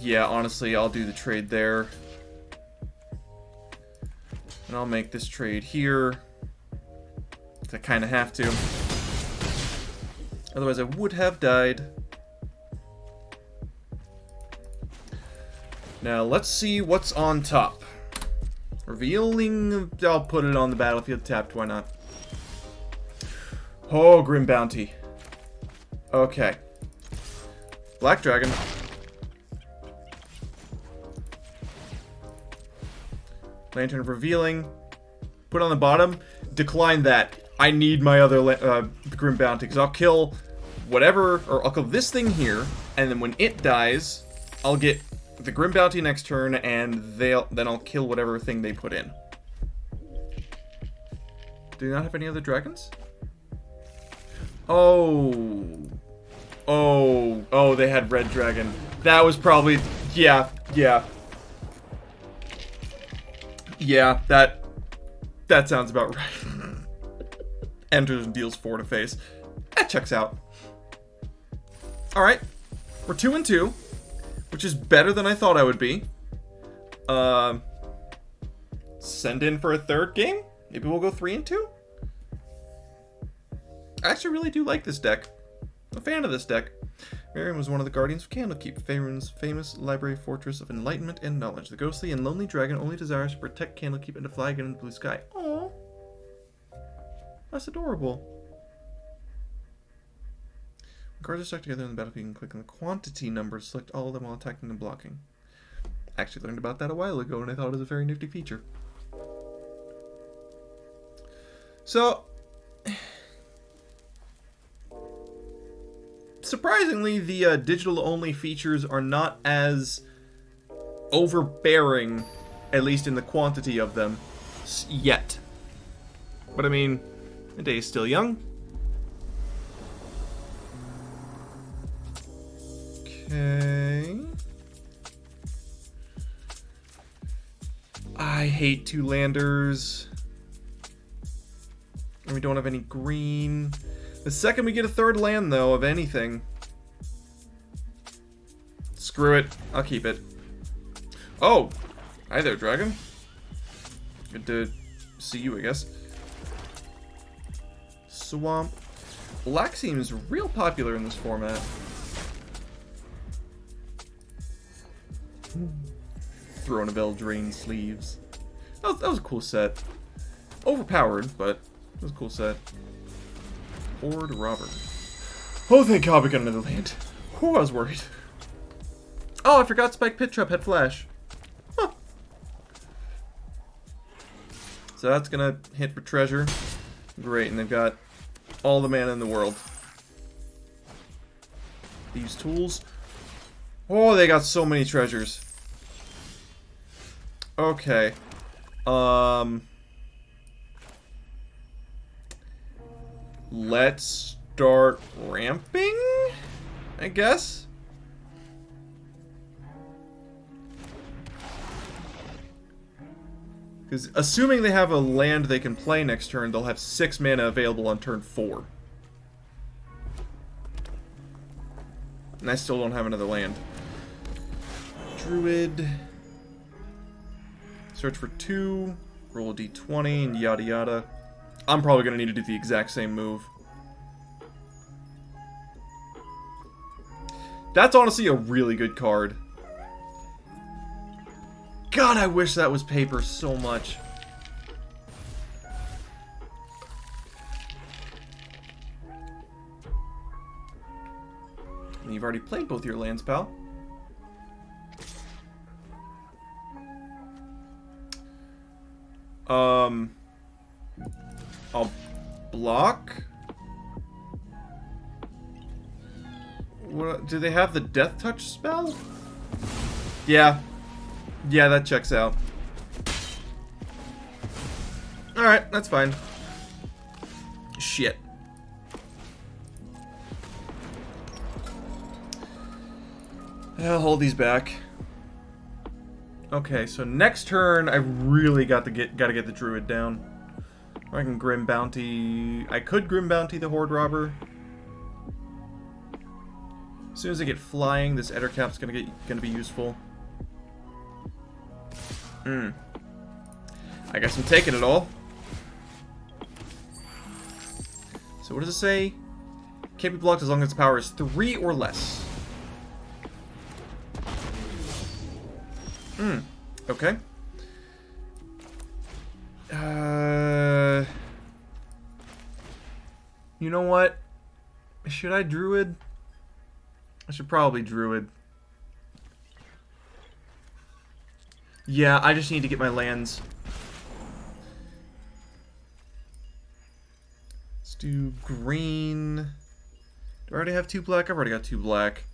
Yeah, honestly, I'll do the trade there. And I'll make this trade here. I kind of have to. Otherwise, I would have died. Now, let's see what's on top. Revealing, I'll put it on the battlefield tapped, why not? Oh, Grim Bounty. Okay. Black Dragon. Lantern of Revealing. Put on the bottom. Decline that. I need my other Grim Bounty, because I'll kill whatever, or I'll kill this thing here, and then when it dies, I'll get the Grim Bounty next turn, and then I'll kill whatever thing they put in. Do you not have any other dragons? Oh. Oh. Oh, they had Red Dragon. That was probably... Yeah. Yeah. Yeah, that sounds about right. Enters and deals 4 to face. That checks out. Alright. We're 2-2. Which is better than I thought I would be. Send in for a third game? Maybe we'll go 3-2? I actually really do like this deck. I'm a fan of this deck. Miriam was one of the guardians of Candlekeep, Faerun's famous library fortress of enlightenment and knowledge. The ghostly and lonely dragon only desires to protect Candlekeep and to fly again in the blue sky. Aww. That's adorable. When cards are stuck together in the battlefield, you can click on the quantity number to select all of them while attacking and blocking. I actually learned about that a while ago, and I thought it was a very nifty feature. So... surprisingly, the digital-only features are not as overbearing, at least in the quantity of them, yet. But I mean, the day is still young. Okay. I hate 2-landers. And we don't have any green. The second we get a third land, though, of anything... Screw it. I'll keep it. Oh! Hi there, dragon. Good to see you, I guess. Swamp. Black seems real popular in this format. Throne of Eldraine sleeves. That was a cool set. Overpowered, but it was a cool set. Horde Robber. Oh, thank God we got another land. Oh, I was worried. Oh, I forgot Spike Pit Trap had flash. Huh. So that's gonna hit for treasure. Great, and they've got all the mana in the world. These tools. Oh, they got so many treasures. Okay. Let's start ramping, I guess. Because assuming they have a land they can play next turn, they'll have 6 mana available on turn 4. And I still don't have another land. Druid. Search for 2. Roll a d20 and yada yada. I'm probably going to need to do the exact same move. That's honestly a really good card. God, I wish that was paper so much. And you've already played both your lands, pal. I'll block. What, do they have the Death Touch spell? Yeah. Yeah, that checks out. Alright, that's fine. Shit. I'll hold these back. Okay, so next turn I really gotta get the Druid down. Or I can Grim Bounty. I could Grim Bounty the Horde Robber. As soon as I get flying, this Ettercap's gonna be useful. I guess I'm taking it all. So what does it say? Can't be blocked as long as its power is 3 or less. Okay. You know what? Should I Druid? I should probably Druid. Yeah, I just need to get my lands. Let's do green. Do I already have 2 black? I've already got 2 black.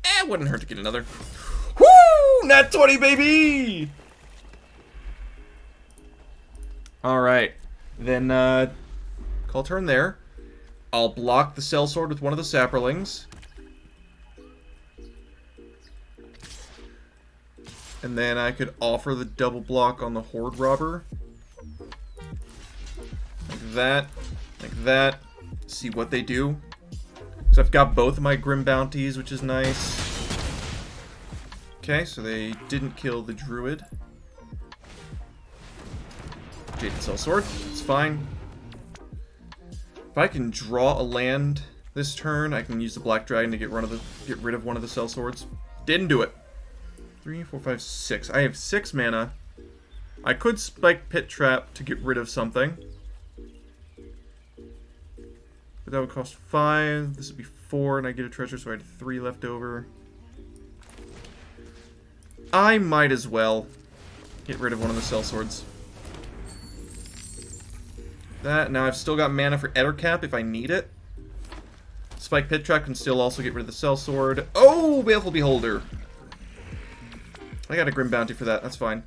It wouldn't hurt to get another. Woo! Nat 20, baby! Alright. Then, call turn there. I'll block the Sellsword with one of the Saprolings. And then I could offer the double block on the Horde Robber. Like that. Like that. See what they do. Because I've got both of my Grim Bounties, which is nice. Okay, so they didn't kill the Druid. Jaded Sellsword. It's fine. If I can draw a land this turn, I can use the Black Dragon to get rid of one of the Sellswords. Didn't do it. 3, 4, 5, 6. I have 6 mana. I could Spike Pit Trap to get rid of something. But that would cost 5. This would be 4, and I get a treasure, so I had 3 left over. I might as well get rid of one of the Sellswords. That. Now I've still got mana for Ettercap if I need it. Spike Pit Trap can still also get rid of the Sellsword. Oh, Baleful Beholder! I got a Grim Bounty for that. That's fine.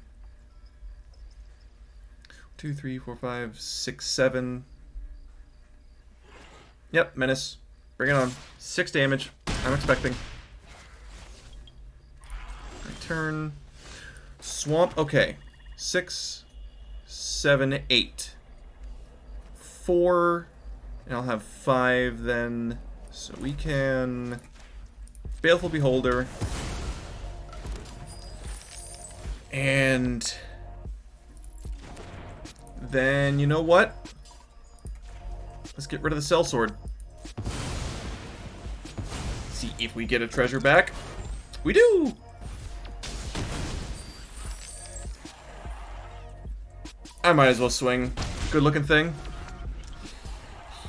2, 3, 4, 5, 6, 7. Yep, Menace. Bring it on. 6 damage. I'm expecting. My turn. Swamp. Okay. 6, 7, 8. 4. And I'll have 5 then. So we can... Baleful Beholder. And... then, you know what? Let's get rid of the Sellsword. See if we get a treasure back. We do! I might as well swing. Good looking thing.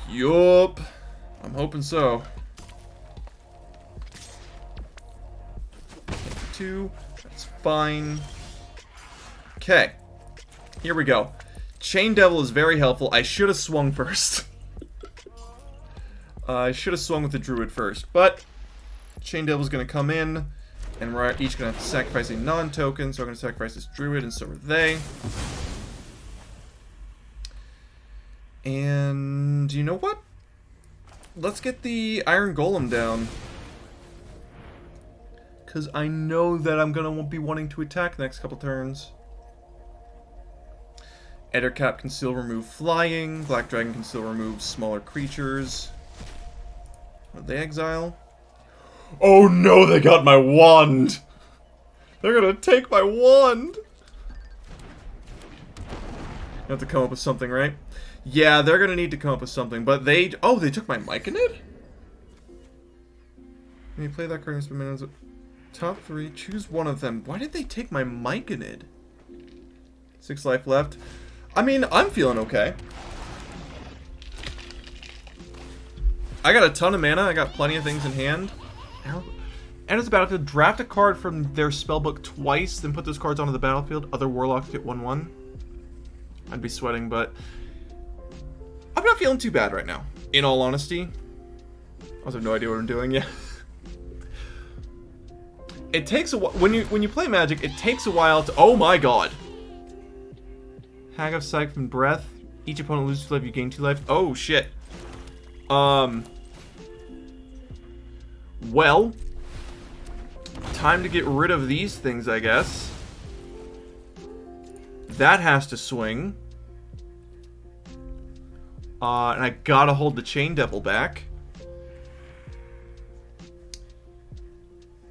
Yup. I'm hoping so. 2. That's fine. Okay. Here we go. Chain Devil is very helpful. I should have swung first. I should have swung with the Druid first. But Chain Devil's going to come in. And we're each going to have to sacrifice a non-token. So I'm going to sacrifice this Druid, and so are they. And you know what? Let's get the Iron Golem down. Because I know that I'm going to be wanting to attack the next couple turns. Ettercap can still remove flying. Black Dragon can still remove smaller creatures. Will they exile? Oh no, they got my wand! They're going to take my wand! You have to come up with something, right? Yeah, they're going to need to come up with something, but they... Oh, they took my Myconid? When you play that card, top 3, choose one of them. Why did they take my Myconid? 6 life left. I mean, I'm feeling okay. I got a ton of mana. I got plenty of things in hand. And it's a battlefield. Draft a card from their spellbook twice, then put those cards onto the battlefield. Other warlocks get 1/1. I'd be sweating, but I'm not feeling too bad right now. In all honesty, I also have no idea what I'm doing yet. It takes a while when you play Magic. It takes a while to. Oh my god! Hag of Sight from Breath. Each opponent loses 2 life. You gain 2 life. Oh shit. Well, time to get rid of these things, I guess. That has to swing. And I gotta hold the Chain Devil back.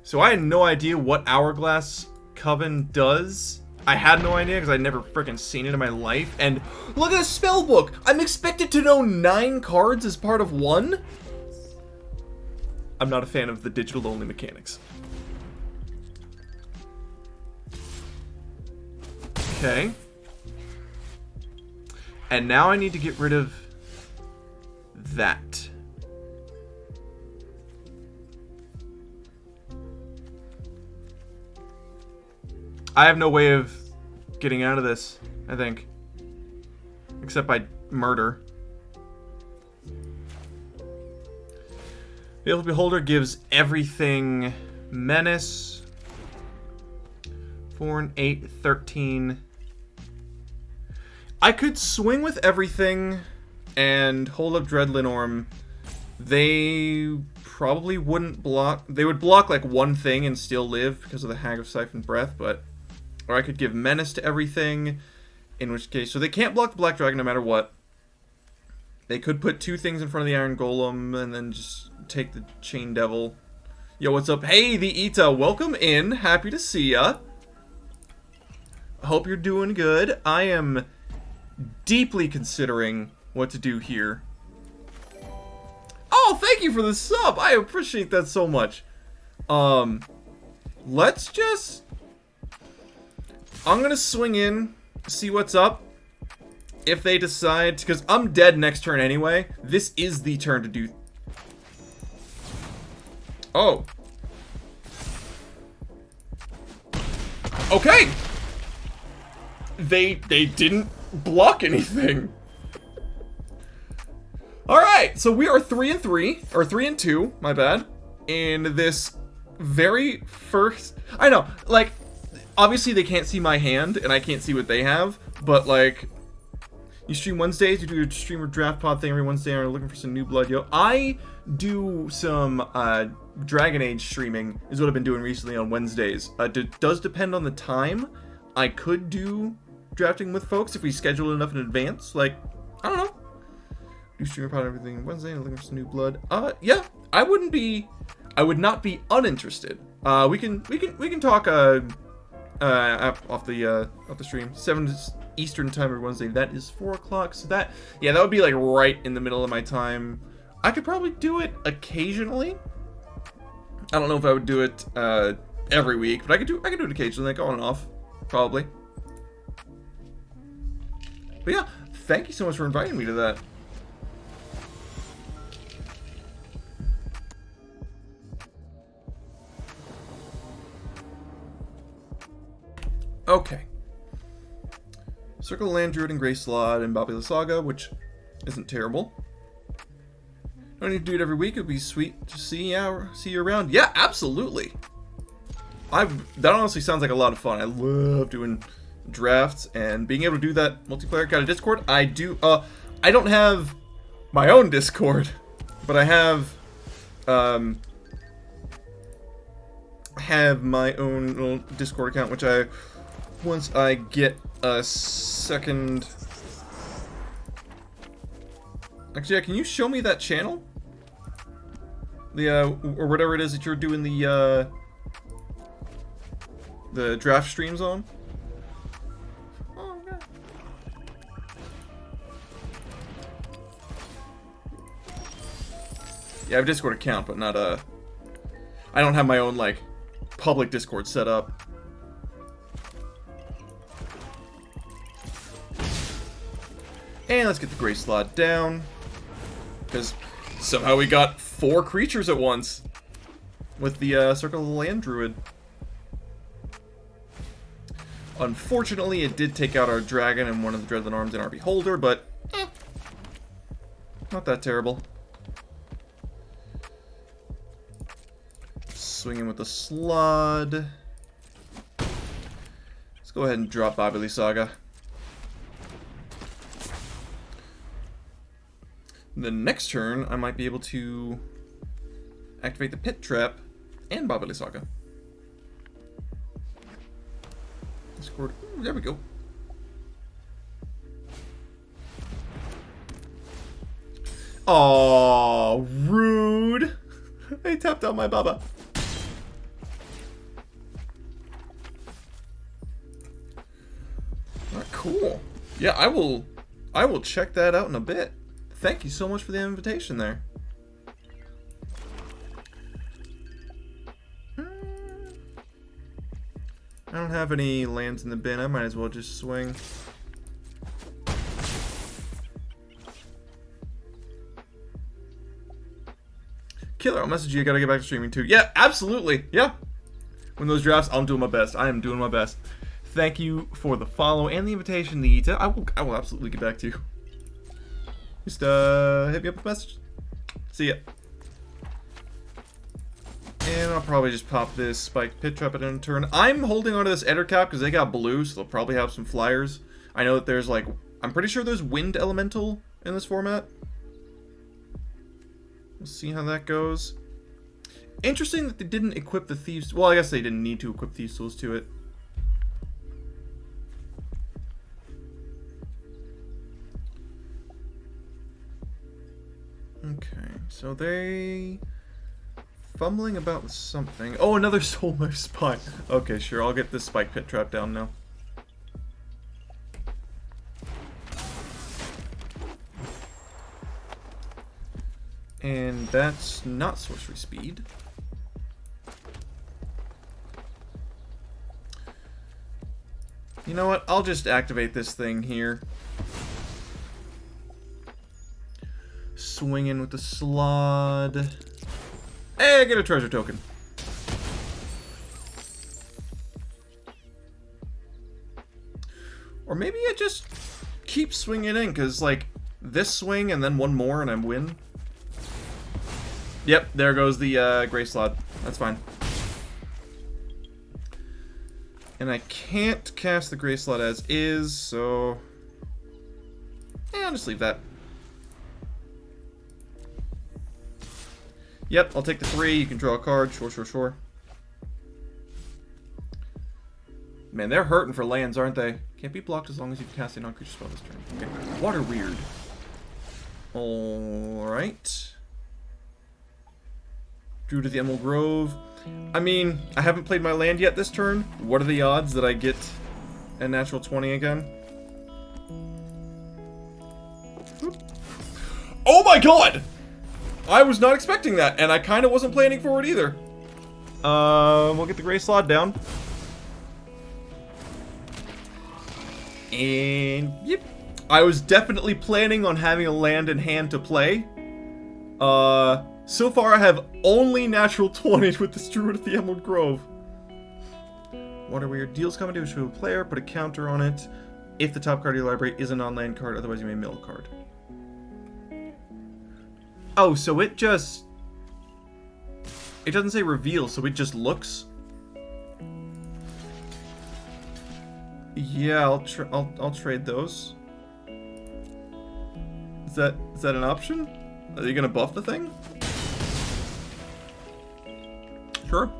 So I had no idea what Hourglass Coven does. I had no idea because I'd never freaking seen it in my life. And look at the spell book! I'm expected to know 9 cards as part of 1? I'm not a fan of the digital-only mechanics. Okay. And now I need to get rid of that. I have no way of getting out of this, I think. Except by murder. Veiled Beholder gives everything Menace. 4 and 8, 13. I could swing with everything and hold up Dread Linorm. They probably wouldn't block. They would block like one thing and still live because of the Hag of Siphon Breath, but... Or I could give Menace to everything, in which case... So they can't block the Black Dragon no matter what. They could put 2 things in front of the Iron Golem and then just take the Chain Devil. Yo, what's up? Hey, the Ita, welcome in. Happy to see ya. Hope you're doing good. I am deeply considering what to do here. Oh, thank you for the sub. I appreciate that so much. Let's just... I'm gonna swing in, see what's up. If they decide, because I'm dead next turn anyway. This is the turn to do. Oh. Okay. They didn't block anything. All right, so we are 3 and 3, or 3 and 2. My bad. In this very first, I know, like. Obviously, they can't see my hand, and I can't see what they have, but, like, you stream Wednesdays, you do your streamer draft pod thing every Wednesday, and are looking for some new blood, yo. I do some, Dragon Age streaming, is what I've been doing recently on Wednesdays. It does depend on the time. I could do drafting with folks if we schedule it enough in advance, like, I don't know. Do streamer pod everything Wednesday, and looking for some new blood. Yeah, I would not be uninterested. We can talk, off the stream. 7 Eastern time every Wednesday. That is 4 o'clock. So that, yeah, that would be like right in the middle of my time. I could probably do it occasionally. I don't know if I would do it every week, but I could do it occasionally, like on and off, probably. But yeah, thank you so much for inviting me to that. Okay. Circle of Land Druid and Grey Slot and Baldur Saga, which isn't terrible. Don't need to do it every week. It'd be sweet to see you around. Yeah, absolutely. That honestly sounds like a lot of fun. I love doing drafts and being able to do that multiplayer. Got a Discord? I do. I don't have my own Discord, but I have my own little Discord account, which once I get a second. Actually, yeah, can you show me that channel? Or whatever it is that you're doing the draft streams on? Oh, God. Yeah, I have a Discord account, but not I don't have my own, like, public Discord set up. And let's get the Grey Slot down. Because somehow we got 4 creatures at once. With the Circle of the Land Druid. Unfortunately, it did take out our dragon and one of the Dreadland Arms in our Beholder, but not that terrible. Swinging with the Slod. Let's go ahead and drop Baldur Saga. The next turn, I might be able to activate the Pit Trap and Baldur Saga. Discord. Ooh, there we go. Aww, rude. I tapped out my Baba. Alright, cool. Yeah, I will check that out in a bit. Thank you so much for the invitation there. I don't have any lands in the bin. I might as well just swing. Killer, I'll message you. I gotta get back to streaming too. Yeah, absolutely. Yeah. When those drafts, I'm doing my best. I am doing my best. Thank you for the follow and the invitation, Nita. I will absolutely get back to you. Just hit me up with a message. See ya. And I'll probably just pop this Spiked Pit Trap at end turn. I'm holding onto this Eder Cap because they got blue, so they'll probably have some flyers. I know that there's like, I'm pretty sure there's Wind Elemental in this format. We'll see how that goes. Interesting that they didn't equip the Thieves. Well, I guess they didn't need to equip Thieves Tools to it. Okay, so they fumbling about with something. Oh, another Solar Spike. Okay, sure, I'll get this Spike Pit Trap down now. And that's not sorcery speed. You know what? I'll just activate this thing here. Swing in with the Slod. Hey, I get a treasure token. Or maybe I just keep swinging in, because, like, this swing and then one more and I win. Yep, there goes the Grey Slot. That's fine. And I can't cast the Grey Slot as is, so... yeah, I'll just leave that. Yep, I'll take the 3. You can draw a card. Sure, sure, sure. Man, they're hurting for lands, aren't they? Can't be blocked as long as you can cast a non-creature spell this turn. Okay. Water Weird. Alright. Drew to the Emerald Grove. I mean, I haven't played my land yet this turn. What are the odds that I get a natural 20 again? Oop. Oh my god! I was not expecting that, and I kind of wasn't planning for it either. We'll get the Grey Slot down. And, yep. I was definitely planning on having a land in hand to play. So far I have only natural 20s with this Druid of the Emerald Grove. Water Weird deals commentaries to a player, put a counter on it. If the top card of your library is a non-land card, otherwise you may mill a card. Oh, so it just... It doesn't say reveal, so it just looks? Yeah, I'll trade those. Is that an option? Are you gonna buff the thing? Sure.